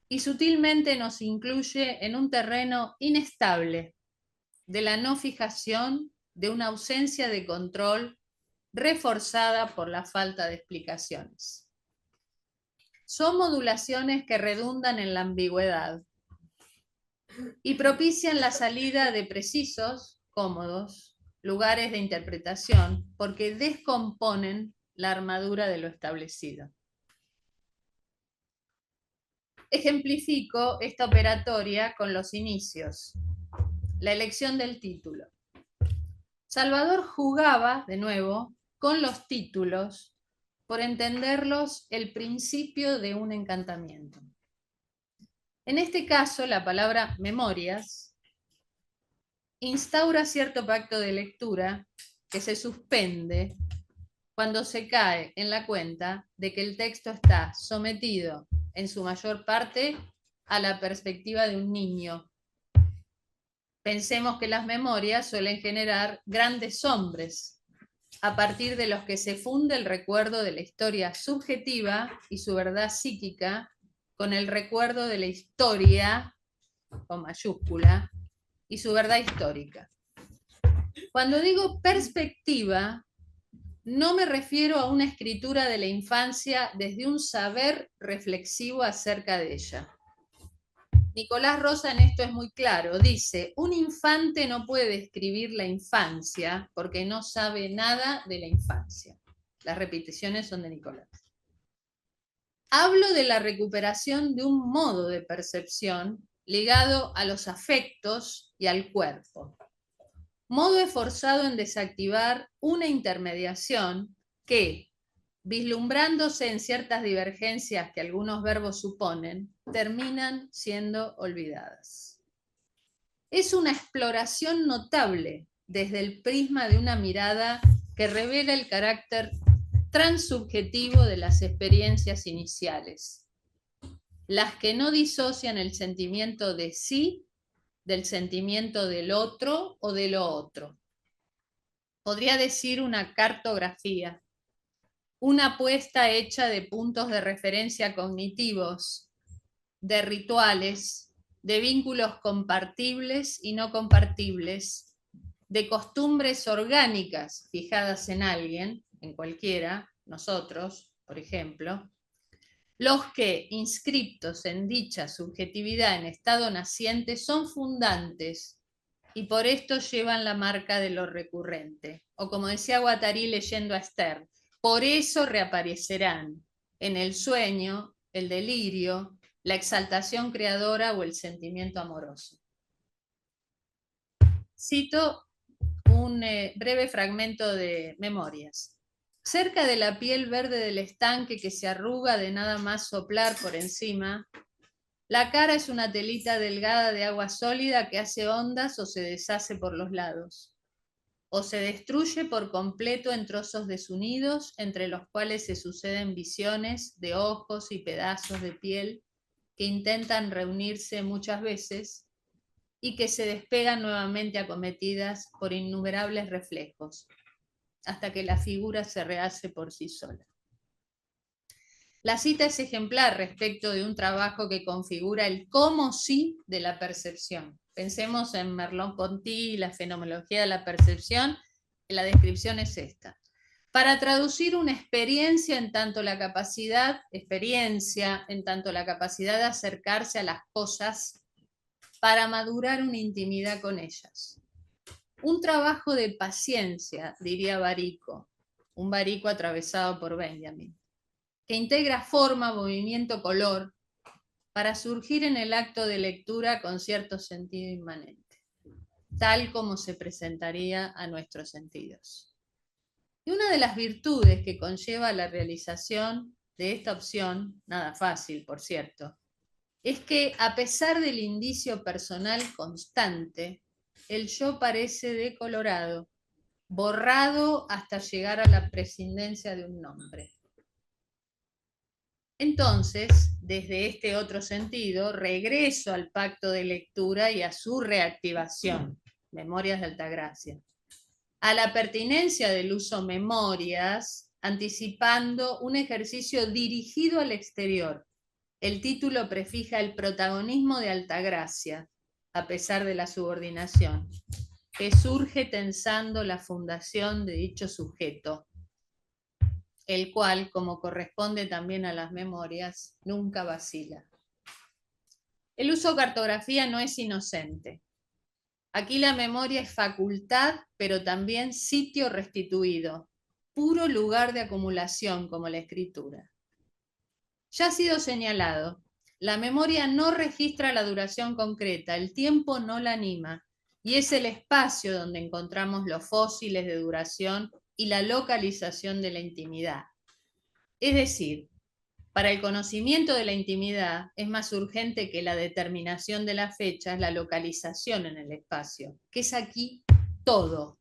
y sutilmente nos incluye en un terreno inestable de la no fijación, de una ausencia de control reforzada por la falta de explicaciones. Son modulaciones que redundan en la ambigüedad y propician la salida de precisos, cómodos, lugares de interpretación, porque descomponen la armadura de lo establecido. Ejemplifico esta operatoria con los inicios. La elección del título. Salvador jugaba, de nuevo, con los títulos por entenderlos el principio de un encantamiento. En este caso, la palabra memorias instaura cierto pacto de lectura que se suspende cuando se cae en la cuenta de que el texto está sometido en su mayor parte a la perspectiva de un niño. Pensemos que las memorias suelen generar grandes hombres, a partir de los que se funde el recuerdo de la historia subjetiva y su verdad psíquica con el recuerdo de la historia con mayúscula, y su verdad histórica. Cuando digo perspectiva, no me refiero a una escritura de la infancia desde un saber reflexivo acerca de ella. Nicolás Rosa en esto es muy claro, dice, un infante no puede describir la infancia porque no sabe nada de la infancia. Las repeticiones son de Nicolás. Hablo de la recuperación de un modo de percepción ligado a los afectos y al cuerpo. Modo esforzado en desactivar una intermediación que, vislumbrándose en ciertas divergencias que algunos verbos suponen, terminan siendo olvidadas. Es una exploración notable desde el prisma de una mirada que revela el carácter transsubjetivo de las experiencias iniciales, las que no disocian el sentimiento de sí del sentimiento del otro o de lo otro. Podría decir una cartografía, una apuesta hecha de puntos de referencia cognitivos, de rituales, de vínculos compartibles y no compartibles, de costumbres orgánicas fijadas en alguien, en cualquiera, nosotros, por ejemplo, los que, inscriptos en dicha subjetividad en estado naciente, son fundantes y por esto llevan la marca de lo recurrente. O como decía Guattari leyendo a Esther, por eso reaparecerán en el sueño, el delirio, la exaltación creadora o el sentimiento amoroso. Cito un breve fragmento de Memorias. Cerca de la piel verde del estanque que se arruga de nada más soplar por encima, la cara es una telita delgada de agua sólida que hace ondas o se deshace por los lados, o se destruye por completo en trozos desunidos entre los cuales se suceden visiones de ojos y pedazos de piel que intentan reunirse muchas veces y que se despegan nuevamente acometidas por innumerables reflejos, hasta que la figura se rehace por sí sola. La cita es ejemplar respecto de un trabajo que configura el cómo sí de la percepción. Pensemos en Merleau-Ponty y la fenomenología de la percepción, la descripción es esta. Para traducir una experiencia en tanto la capacidad de acercarse a las cosas para madurar una intimidad con ellas. Un trabajo de paciencia, diría Barico, un Barico atravesado por Benjamin, que integra forma, movimiento, color, para surgir en el acto de lectura con cierto sentido inmanente, tal como se presentaría a nuestros sentidos. Y una de las virtudes que conlleva la realización de esta opción, nada fácil, por cierto, es que a pesar del indicio personal constante, el yo parece decolorado, borrado hasta llegar a la prescindencia de un nombre. Entonces, desde este otro sentido, regreso al pacto de lectura y a su reactivación, Memorias de Altagracia, a la pertinencia del uso memorias, anticipando un ejercicio dirigido al exterior. El título prefija el protagonismo de Altagracia, a pesar de la subordinación, que surge tensando la fundación de dicho sujeto, el cual, como corresponde también a las memorias, nunca vacila. El uso cartografía no es inocente. Aquí la memoria es facultad, pero también sitio restituido, puro lugar de acumulación como la escritura. Ya ha sido señalado, la memoria no registra la duración concreta, el tiempo no la anima, y es el espacio donde encontramos los fósiles de duración y la localización de la intimidad. Es decir, para el conocimiento de la intimidad es más urgente que la determinación de la fecha, es la localización en el espacio, que es aquí todo.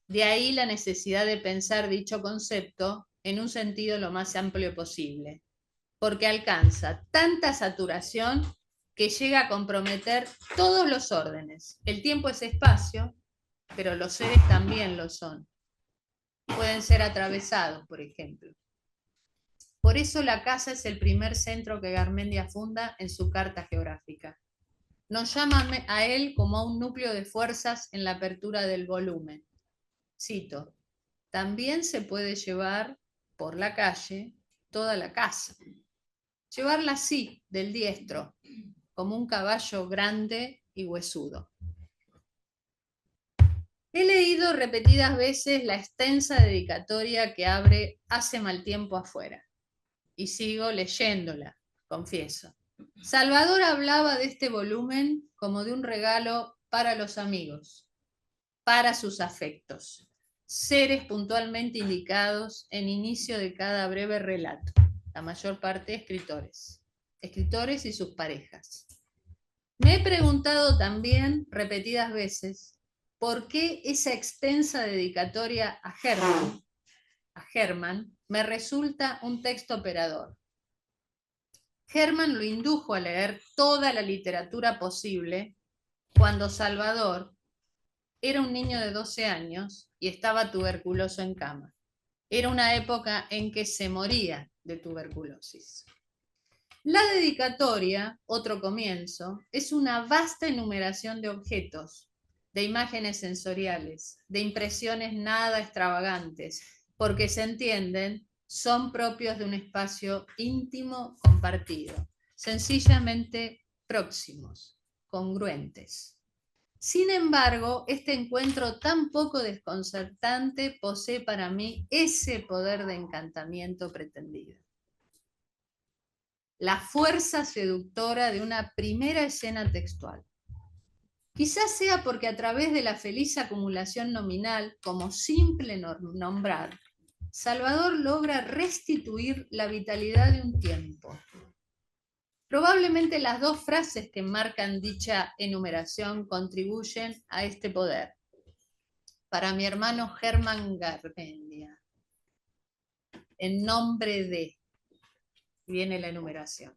De ahí la necesidad de pensar dicho concepto en un sentido lo más amplio posible, porque alcanza tanta saturación que llega a comprometer todos los órdenes. El tiempo es espacio, pero los seres también lo son. Pueden ser atravesados, por ejemplo. Por eso la casa es el primer centro que Garmendia funda en su carta geográfica. nos llama a él como a un núcleo de fuerzas en la apertura del volumen. Cito, también se puede llevar por la calle toda la casa. Llevarla así, del diestro, como un caballo grande y huesudo. He leído repetidas veces la extensa dedicatoria que abre Hace mal tiempo afuera, y sigo leyéndola, confieso. Salvador hablaba de este volumen como de un regalo para los amigos, para sus afectos, seres puntualmente indicados en inicio de cada breve relato, la mayor parte escritores y sus parejas. Me he preguntado también repetidas veces por qué esa extensa dedicatoria a Hermann me resulta un texto operador. Hermann lo indujo a leer toda la literatura posible cuando Salvador era un niño de 12 años y estaba tuberculoso en cama. Era una época en que se moría de tuberculosis. La dedicatoria, otro comienzo, es una vasta enumeración de objetos, de imágenes sensoriales, de impresiones nada extravagantes, porque se entienden, son propios de un espacio íntimo compartido, sencillamente próximos, congruentes. Sin embargo, este encuentro tan poco desconcertante posee para mí ese poder de encantamiento pretendido. La fuerza seductora de una primera escena textual. Quizás sea porque a través de la feliz acumulación nominal, como simple nombrar, Salvador logra restituir la vitalidad de un tiempo. Probablemente las dos frases que marcan dicha enumeración contribuyen a este poder. Para mi hermano Hermann Garmendia, en nombre de, viene la enumeración.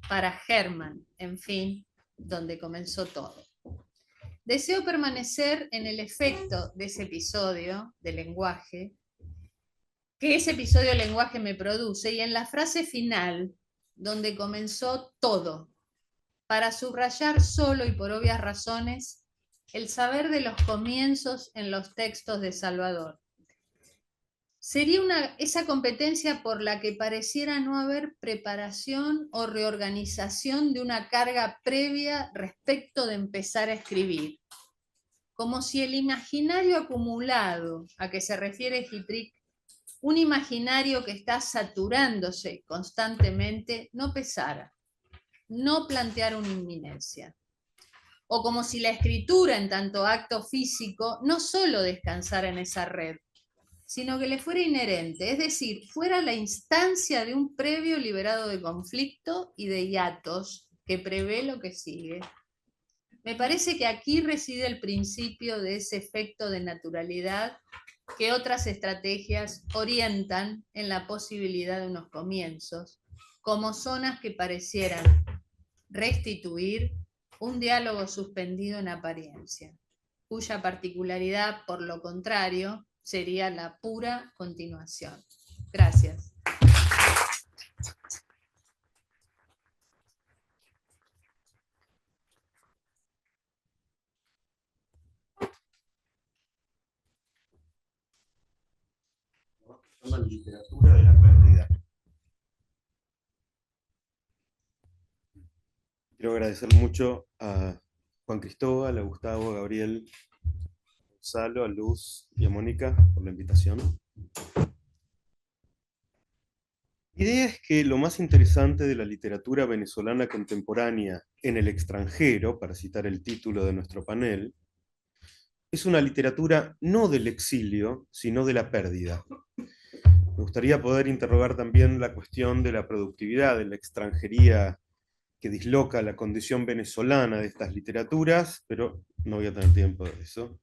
Para Hermann, en fin, donde comenzó todo. Deseo permanecer en el efecto de ese episodio de lenguaje, que ese episodio de lenguaje me produce, y en la frase final, donde comenzó todo, para subrayar solo y por obvias razones el saber de los comienzos en los textos de Salvador. Sería esa competencia por la que pareciera no haber preparación o reorganización de una carga previa respecto de empezar a escribir. Como si el imaginario acumulado a que se refiere Hittrick, un imaginario que está saturándose constantemente, no pesara, no planteara una inminencia. O como si la escritura en tanto acto físico no solo descansara en esa red, sino que le fuera inherente, es decir, fuera la instancia de un previo liberado de conflicto y de hiatos que prevé lo que sigue. Me parece que aquí reside el principio de ese efecto de naturalidad que otras estrategias orientan en la posibilidad de unos comienzos, como zonas que parecieran restituir un diálogo suspendido en apariencia, cuya particularidad, por lo contrario, sería la pura continuación. Gracias. La literatura de la pérdida. Quiero agradecer mucho a Juan Cristóbal, a Gustavo, a Gabriel, a Gonzalo, a Luz y a Mónica por la invitación. La idea es que lo más interesante de la literatura venezolana contemporánea en el extranjero, para citar el título de nuestro panel, es una literatura no del exilio, sino de la pérdida. Me gustaría poder interrogar también la cuestión de la productividad, de la extranjería que disloca la condición venezolana de estas literaturas, pero no voy a tener tiempo de eso.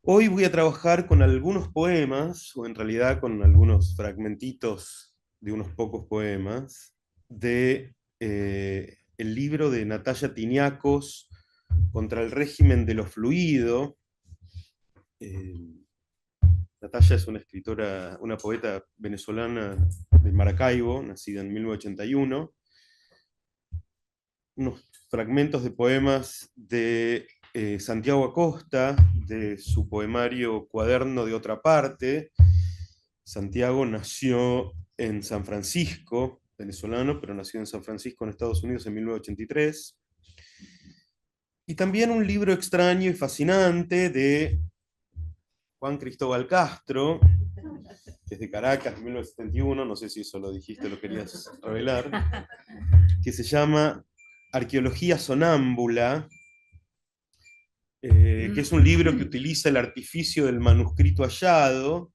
Hoy voy a trabajar con algunos poemas, o en realidad con algunos fragmentitos de unos pocos poemas, de el libro de Natalia Tiniakos, Contra el régimen de lo fluido. Natalia es una escritora, una poeta venezolana de Maracaibo, nacida en 1981. unos fragmentos de poemas de Santiago Acosta, de su poemario Cuaderno de otra parte. Santiago nació en San Francisco, venezolano, pero nació en San Francisco, en Estados Unidos, en 1983. Y también un libro extraño y fascinante de Juan Cristóbal Castro, que es de Caracas, de 1971, no sé si eso lo dijiste, lo querías revelar, que se llama Arqueología Sonámbula, que es un libro que utiliza el artificio del manuscrito hallado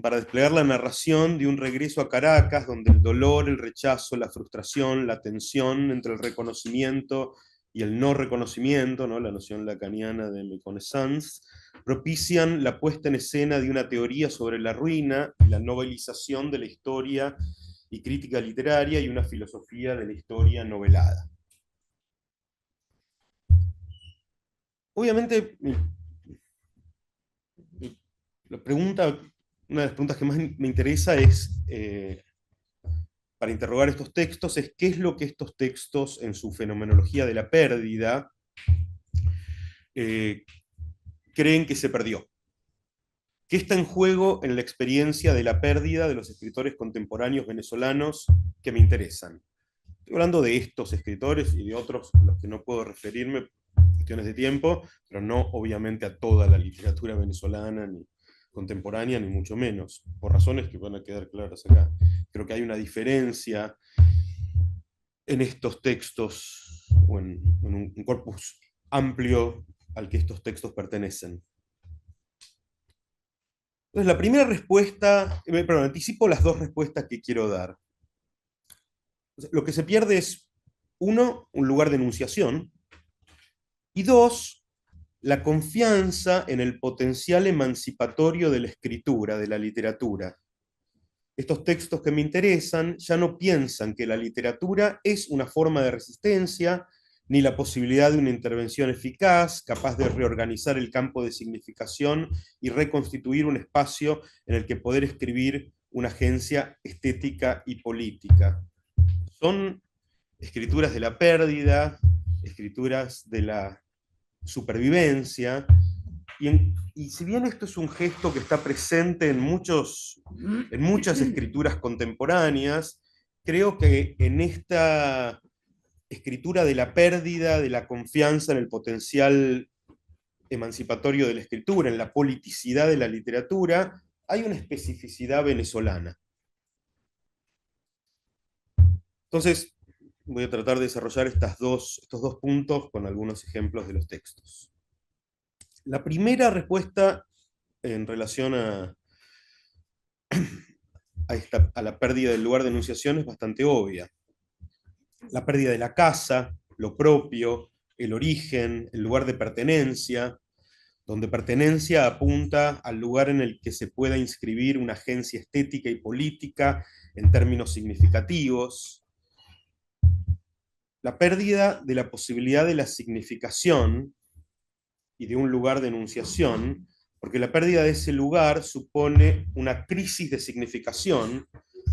para desplegar la narración de un regreso a Caracas, donde el dolor, el rechazo, la frustración, la tensión entre el reconocimiento y el no reconocimiento, ¿no? La noción lacaniana de méconnaissance, propician la puesta en escena de una teoría sobre la ruina, la novelización de la historia y crítica literaria, y una filosofía de la historia novelada. Obviamente, una de las preguntas que más me interesa es, para interrogar estos textos, es qué es lo que estos textos, en su fenomenología de la pérdida, creen que se perdió. ¿Qué está en juego en la experiencia de la pérdida de los escritores contemporáneos venezolanos que me interesan? Estoy hablando de estos escritores y de otros a los que no puedo referirme por cuestiones de tiempo, pero no obviamente a toda la literatura venezolana ni contemporánea, ni mucho menos, por razones que van a quedar claras acá. Creo que hay una diferencia en estos textos, o en un corpus amplio al que estos textos pertenecen. Entonces, la primera respuesta, perdón, anticipo las dos respuestas que quiero dar. Lo que se pierde es, uno, un lugar de enunciación, y dos, la confianza en el potencial emancipatorio de la escritura, de la literatura. Estos textos que me interesan ya no piensan que la literatura es una forma de resistencia, ni la posibilidad de una intervención eficaz, capaz de reorganizar el campo de significación y reconstituir un espacio en el que poder escribir una agencia estética y política. Son escrituras de la pérdida, escrituras de la supervivencia, y si bien esto es un gesto que está presente en muchas escrituras contemporáneas, creo que en esta escritura de la pérdida, de la confianza en el potencial emancipatorio de la escritura, en la politicidad de la literatura, hay una especificidad venezolana. Entonces, voy a tratar de desarrollar estos dos puntos con algunos ejemplos de los textos. La primera respuesta en relación a la pérdida del lugar de enunciación es bastante obvia. La pérdida de la casa, lo propio, el origen, el lugar de pertenencia, donde pertenencia apunta al lugar en el que se pueda inscribir una agencia estética y política en términos significativos. La pérdida de la posibilidad de la significación y de un lugar de enunciación, porque la pérdida de ese lugar supone una crisis de significación,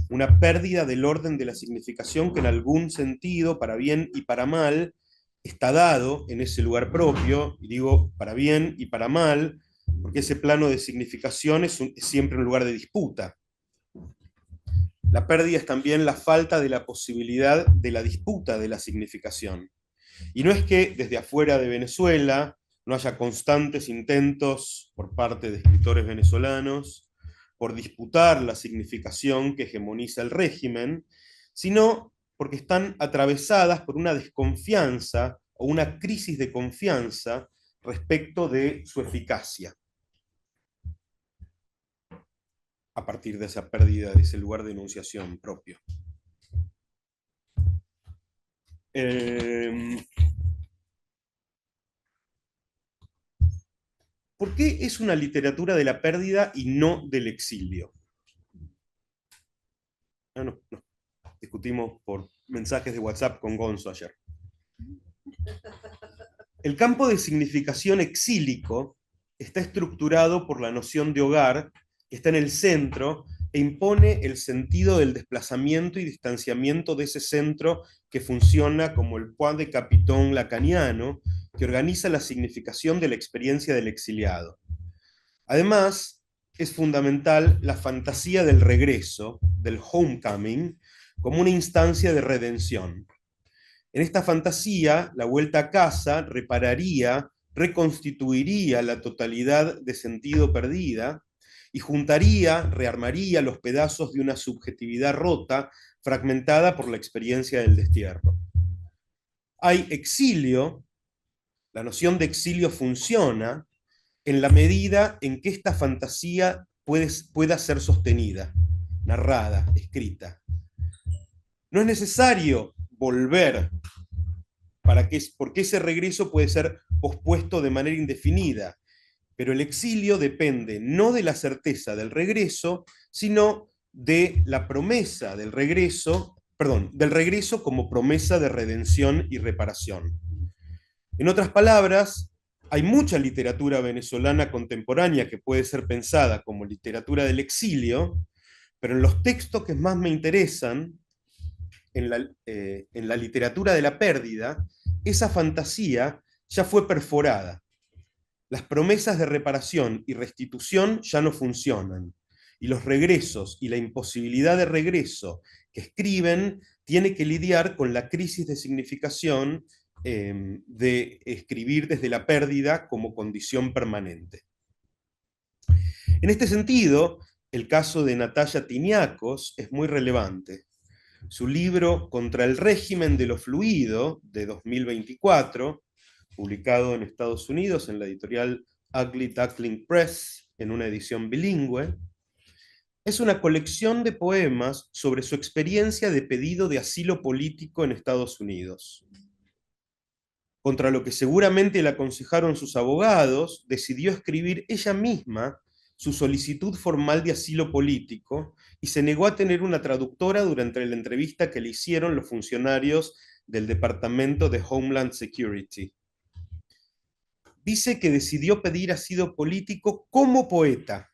una pérdida del orden de la significación que en algún sentido, para bien y para mal, está dado en ese lugar propio, y digo para bien y para mal, porque ese plano de significación es siempre un lugar de disputa. La pérdida es también la falta de la posibilidad de la disputa de la significación. Y no es que desde afuera de Venezuela no haya constantes intentos por parte de escritores venezolanos por disputar la significación que hegemoniza el régimen, sino porque están atravesadas por una desconfianza o una crisis de confianza respecto de su eficacia, a partir de esa pérdida de ese lugar de enunciación propio. ¿Por qué es una literatura de la pérdida y no del exilio? No. Discutimos por mensajes de WhatsApp con Gonzo ayer. El campo de significación exílico está estructurado por la noción de hogar, que está en el centro e impone el sentido del desplazamiento y distanciamiento de ese centro que funciona como el point de capitón lacaniano que organiza la significación de la experiencia del exiliado. Además, es fundamental la fantasía del regreso, del homecoming, como una instancia de redención. En esta fantasía, la vuelta a casa repararía, reconstituiría la totalidad de sentido perdida y juntaría, rearmaría los pedazos de una subjetividad rota, fragmentada por la experiencia del destierro. Hay exilio, la noción de exilio funciona en la medida en que esta fantasía pueda ser sostenida, narrada, escrita. No es necesario volver, porque ese regreso puede ser pospuesto de manera indefinida, pero el exilio depende no de la certeza del regreso, sino de la promesa del regreso, del regreso como promesa de redención y reparación. En otras palabras, hay mucha literatura venezolana contemporánea que puede ser pensada como literatura del exilio, pero en los textos que más me interesan, en la literatura de la pérdida, esa fantasía ya fue perforada. Las promesas de reparación y restitución ya no funcionan, y los regresos y la imposibilidad de regreso que escriben tiene que lidiar con la crisis de significación de escribir desde la pérdida como condición permanente. En este sentido, el caso de Natalia Tiniakos es muy relevante. Su libro Contra el régimen de lo fluido, de 2024, publicado en Estados Unidos en la editorial Ugly Duckling Press, en una edición bilingüe, es una colección de poemas sobre su experiencia de pedido de asilo político en Estados Unidos. Contra lo que seguramente le aconsejaron sus abogados, decidió escribir ella misma su solicitud formal de asilo político y se negó a tener una traductora durante la entrevista que le hicieron los funcionarios del Departamento de Homeland Security. Dice que decidió pedir asilo político como poeta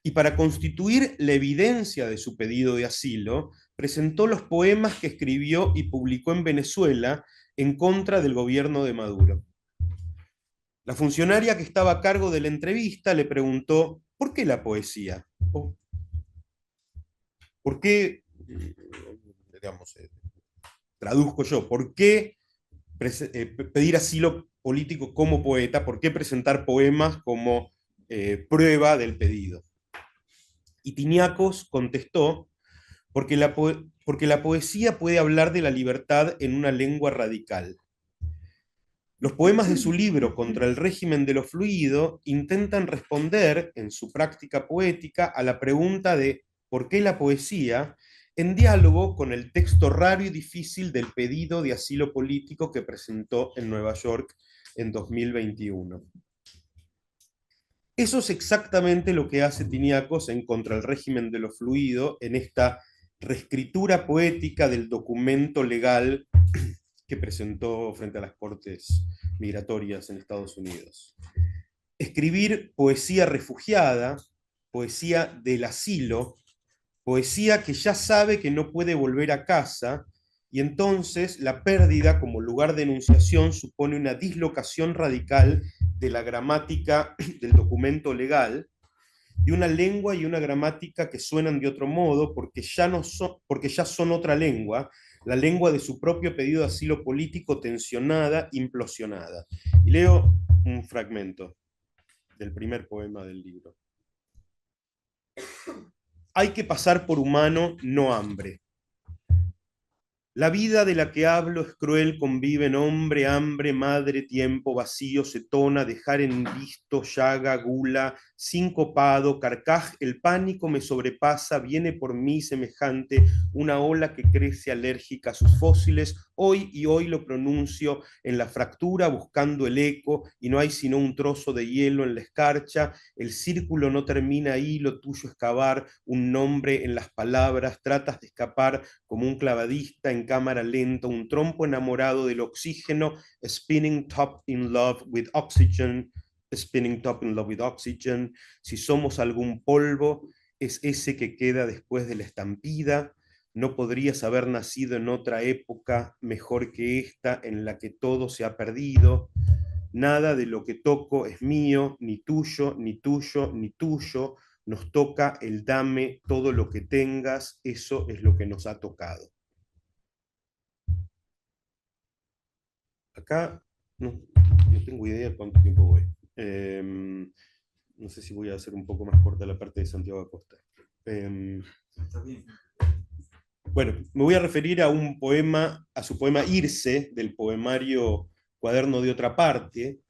y para constituir la evidencia de su pedido de asilo, presentó los poemas que escribió y publicó en Venezuela en contra del gobierno de Maduro. La funcionaria que estaba a cargo de la entrevista le preguntó, ¿por qué la poesía? ¿Por qué, digamos, traduzco yo, por qué pedir asilo político como poeta? ¿Por qué presentar poemas como prueba del pedido? Y Tiniakos contestó, porque la poesía puede hablar de la libertad en una lengua radical. Los poemas de su libro Contra el régimen de lo fluido intentan responder, en su práctica poética, a la pregunta de ¿por qué la poesía?, en diálogo con el texto raro y difícil del pedido de asilo político que presentó en Nueva York en 2021. Eso es exactamente lo que hace Tiniakos en Contra el régimen de lo fluido, en esta reescritura poética del documento legal que presentó frente a las cortes migratorias en Estados Unidos. Escribir poesía refugiada, poesía del asilo, poesía que ya sabe que no puede volver a casa, y entonces la pérdida como lugar de enunciación supone una dislocación radical de la gramática del documento legal, de una lengua y una gramática que suenan de otro modo porque ya son otra lengua, la lengua de su propio pedido de asilo político tensionada, implosionada. Y leo un fragmento del primer poema del libro. Hay que pasar por humano, no hambre. La vida de la que hablo es cruel, conviven hombre, hambre, madre, tiempo, vacío, cetona, dejar en visto, llaga, gula, sincopado, carcaj, el pánico me sobrepasa, viene por mí semejante una ola que crece alérgica a sus fósiles, hoy y hoy lo pronuncio en la fractura buscando el eco, y no hay sino un trozo de hielo en la escarcha, el círculo no termina ahí, lo tuyo es cavar un nombre en las palabras, tratas de escapar como un clavadista en cámara lenta, un trompo enamorado del oxígeno, spinning top in love with oxygen, spinning top in love with oxygen. Si somos algún polvo, es ese que queda después de la estampida. no podrías haber nacido en otra época mejor que esta en la que todo se ha perdido. Nada de lo que toco es mío, ni tuyo, ni tuyo, ni tuyo. Nos toca el dame todo lo que tengas, eso es lo que nos ha tocado. Acá no tengo idea cuánto tiempo voy. No sé si voy a hacer un poco más corta la parte de Santiago Acosta. Está bien. Bueno, me voy a referir a un poema, a su poema Irse, del poemario Cuaderno de otra parte.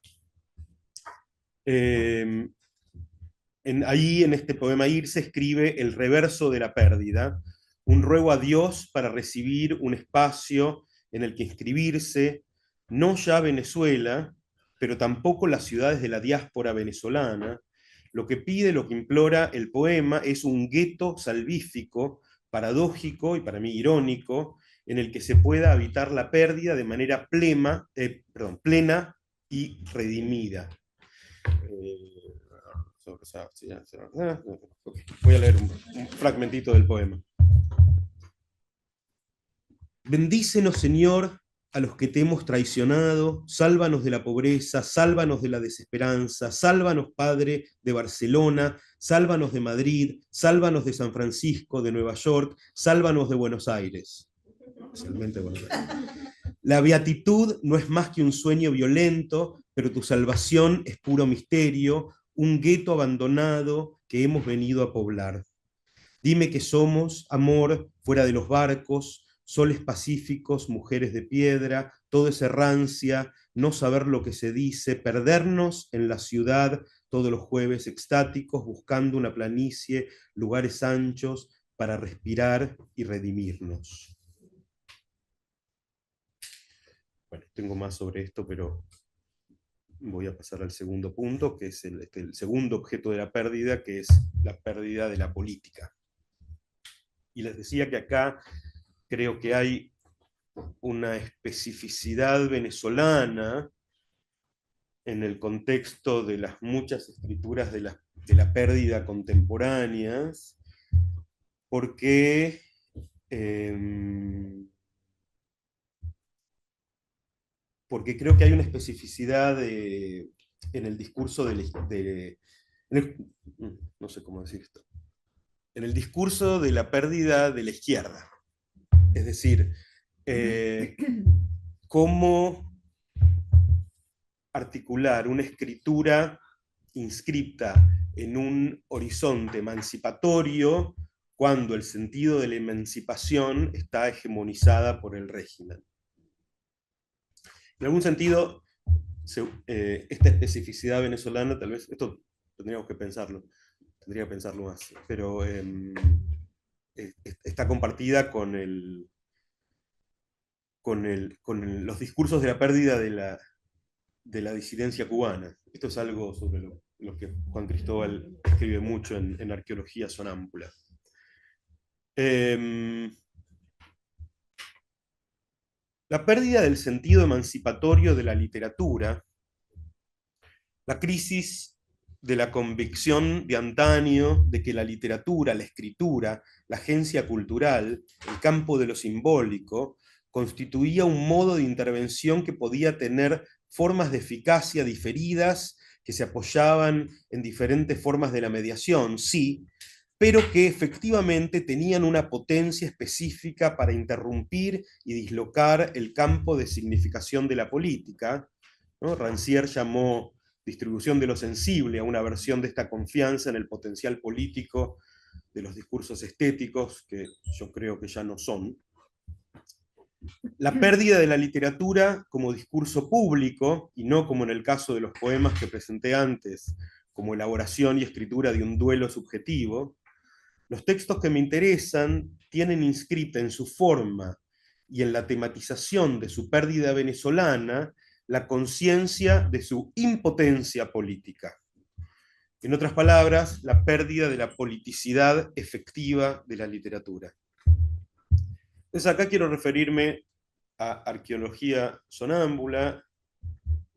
Ahí en este poema Irse escribe el reverso de la pérdida, un ruego a Dios para recibir un espacio en el que inscribirse, no ya Venezuela, pero tampoco las ciudades de la diáspora venezolana. Lo que pide, lo que implora el poema es un gueto salvífico, paradójico y para mí irónico, en el que se pueda habitar la pérdida de manera plena y redimida. Voy a leer un fragmentito del poema. Bendícenos, Señor, a los que te hemos traicionado, sálvanos de la pobreza, sálvanos de la desesperanza, sálvanos, Padre, de Barcelona, sálvanos de Madrid, sálvanos de San Francisco, de Nueva York, sálvanos de Buenos Aires. Especialmente Buenos Aires. La beatitud no es más que un sueño violento, pero tu salvación es puro misterio, un gueto abandonado que hemos venido a poblar. Dime que somos, amor, fuera de los barcos, soles pacíficos, mujeres de piedra, todo es errancia, no saber lo que se dice, perdernos en la ciudad todos los jueves extáticos, buscando una planicie, lugares anchos para respirar y redimirnos. Bueno, tengo más sobre esto, pero voy a pasar al segundo punto, que es el segundo objeto de la pérdida, que es la pérdida de la política. Y les decía que acá creo que hay una especificidad venezolana en el contexto de las muchas escrituras de la pérdida contemporáneas, porque creo que hay una especificidad en el discurso no sé cómo decir esto, en el discurso de la pérdida de la izquierda. Es decir, cómo articular una escritura inscripta en un horizonte emancipatorio cuando el sentido de la emancipación está hegemonizada por el régimen. En algún sentido, esta especificidad venezolana, tal vez, esto tendría que pensarlo más, pero está compartida con los discursos de la pérdida de la disidencia cubana. Esto es algo sobre lo que Juan Cristóbal escribe mucho en Arqueología Sonámbula. La pérdida del sentido emancipatorio de la literatura, la crisis de la convicción de antaño de que la literatura, la escritura, la agencia cultural, el campo de lo simbólico, constituía un modo de intervención que podía tener formas de eficacia diferidas, que se apoyaban en diferentes formas de la mediación, sí, pero que efectivamente tenían una potencia específica para interrumpir y dislocar el campo de significación de la política, ¿no? Rancière llamó distribución de lo sensible a una versión de esta confianza en el potencial político de los discursos estéticos, que yo creo que ya no son. La pérdida de la literatura como discurso público, y no como en el caso de los poemas que presenté antes, como elaboración y escritura de un duelo subjetivo. Los textos que me interesan tienen inscrita en su forma y en la tematización de su pérdida venezolana la conciencia de su impotencia política. En otras palabras, la pérdida de la politicidad efectiva de la literatura. Entonces acá quiero referirme a Arqueología Sonámbula,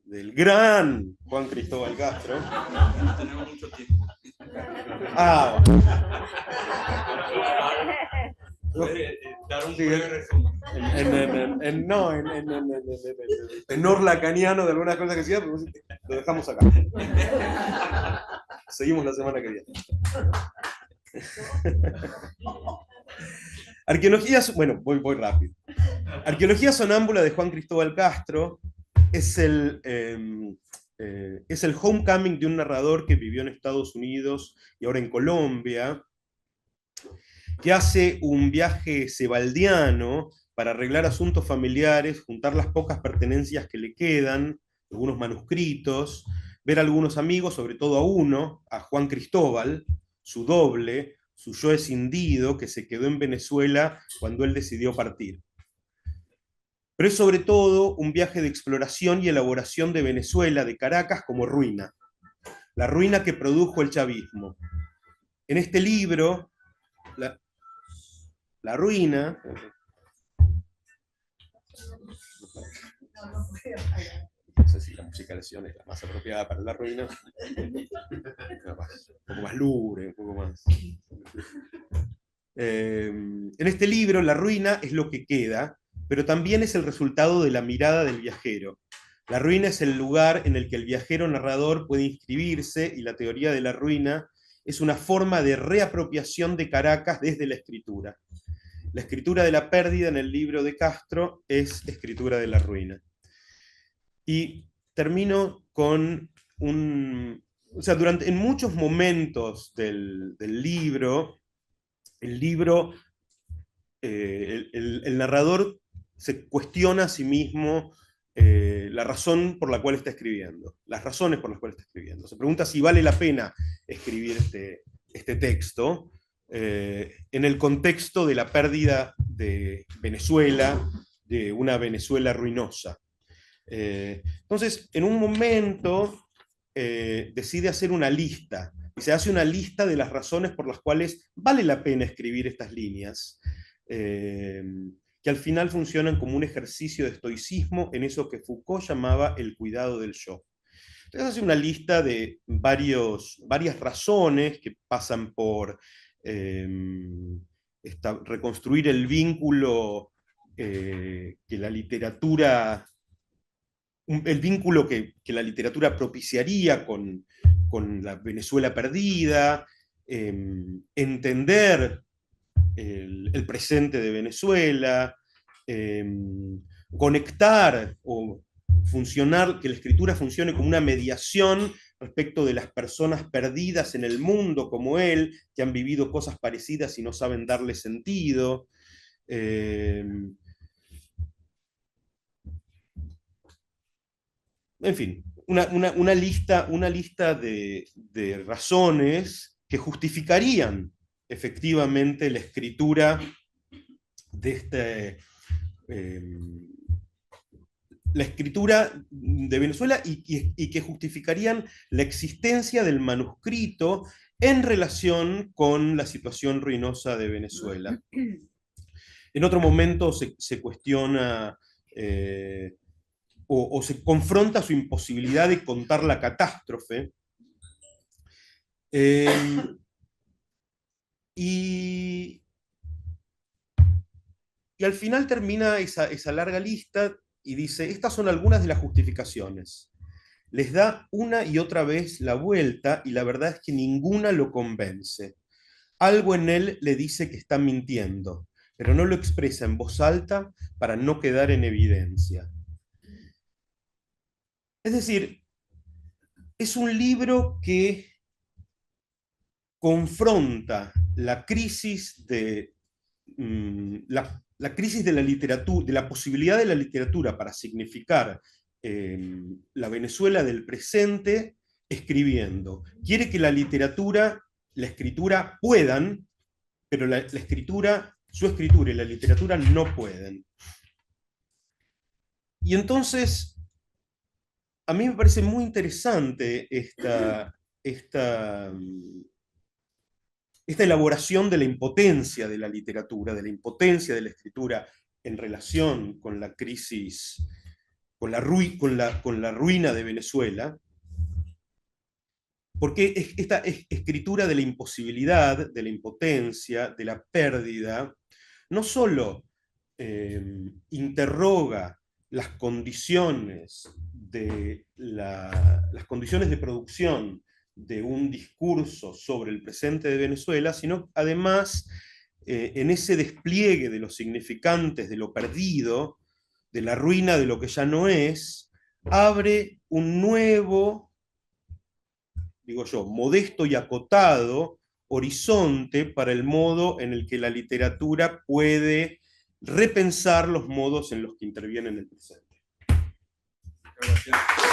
del gran Juan Cristóbal Castro. No tenemos mucho tiempo. Dar un Sí, breve resumen. No, en tenor lacaniano de algunas cosas que decía, pero lo dejamos acá. Seguimos la semana que viene. Bueno, voy rápido. Arqueología sonámbula de Juan Cristóbal Castro es el homecoming de un narrador que vivió en Estados Unidos y ahora en Colombia, que hace un viaje sebaldiano para arreglar asuntos familiares, juntar las pocas pertenencias que le quedan, algunos manuscritos, ver a algunos amigos, sobre todo a uno, a Juan Cristóbal, su doble, su yo escindido, que se quedó en Venezuela cuando él decidió partir. Pero es sobre todo un viaje de exploración y elaboración de Venezuela, de Caracas, como ruina. La ruina que produjo el chavismo. En este libro, la ruina... No sé si la musicalización es la más apropiada para la ruina. Un poco más lúgubre, un poco más... En este libro, la ruina es lo que queda, pero también es el resultado de la mirada del viajero. La ruina es el lugar en el que el viajero narrador puede inscribirse, y la teoría de la ruina es una forma de reapropiación de Caracas desde la escritura. La escritura de la pérdida en el libro de Castro es escritura de la ruina. Y termino con o sea, en muchos momentos del libro, el narrador se cuestiona a sí mismo la razón por la cual está escribiendo, las razones por las cuales está escribiendo. Se pregunta si vale la pena escribir este texto en el contexto de la pérdida de Venezuela, de una Venezuela ruinosa. Entonces, en un momento decide hacer una lista, y se hace una lista de las razones por las cuales vale la pena escribir estas líneas, que al final funcionan como un ejercicio de estoicismo en eso que Foucault llamaba el cuidado del yo. Entonces hace una lista de varias razones que pasan por reconstruir el vínculo que la literatura... el vínculo que la literatura propiciaría con la Venezuela perdida, entender el presente de Venezuela, conectar o funcionar, que la escritura funcione como una mediación respecto de las personas perdidas en el mundo como él, que han vivido cosas parecidas y no saben darle sentido. En fin, una lista de razones que justificarían efectivamente la escritura de la escritura de Venezuela y que justificarían la existencia del manuscrito en relación con la situación ruinosa de Venezuela. En otro momento se cuestiona o se confronta su imposibilidad de contar la catástrofe. Y al final termina esa larga lista y dice, estas son algunas de las justificaciones. Les da una y otra vez la vuelta y la verdad es que ninguna lo convence. Algo en él le dice que está mintiendo, pero no lo expresa en voz alta para no quedar en evidencia. Es decir, es un libro que confronta la crisis de la crisis de la literatura, de la posibilidad de la literatura para significar la Venezuela del presente escribiendo. Quiere que la literatura, la escritura puedan, pero la escritura, su escritura y la literatura no pueden. Y entonces, a mí me parece muy interesante esta elaboración de la impotencia de la literatura, de la impotencia de la escritura en relación con la crisis, con la ruina de Venezuela, porque esta escritura de la imposibilidad, de la impotencia, de la pérdida, no solo interroga las condiciones de producción de un discurso sobre el presente de Venezuela, sino además en ese despliegue de los significantes, de lo perdido, de la ruina de lo que ya no es, abre un nuevo, digo yo, modesto y acotado horizonte para el modo en el que la literatura puede repensar los modos en los que interviene en el presente. Gracias.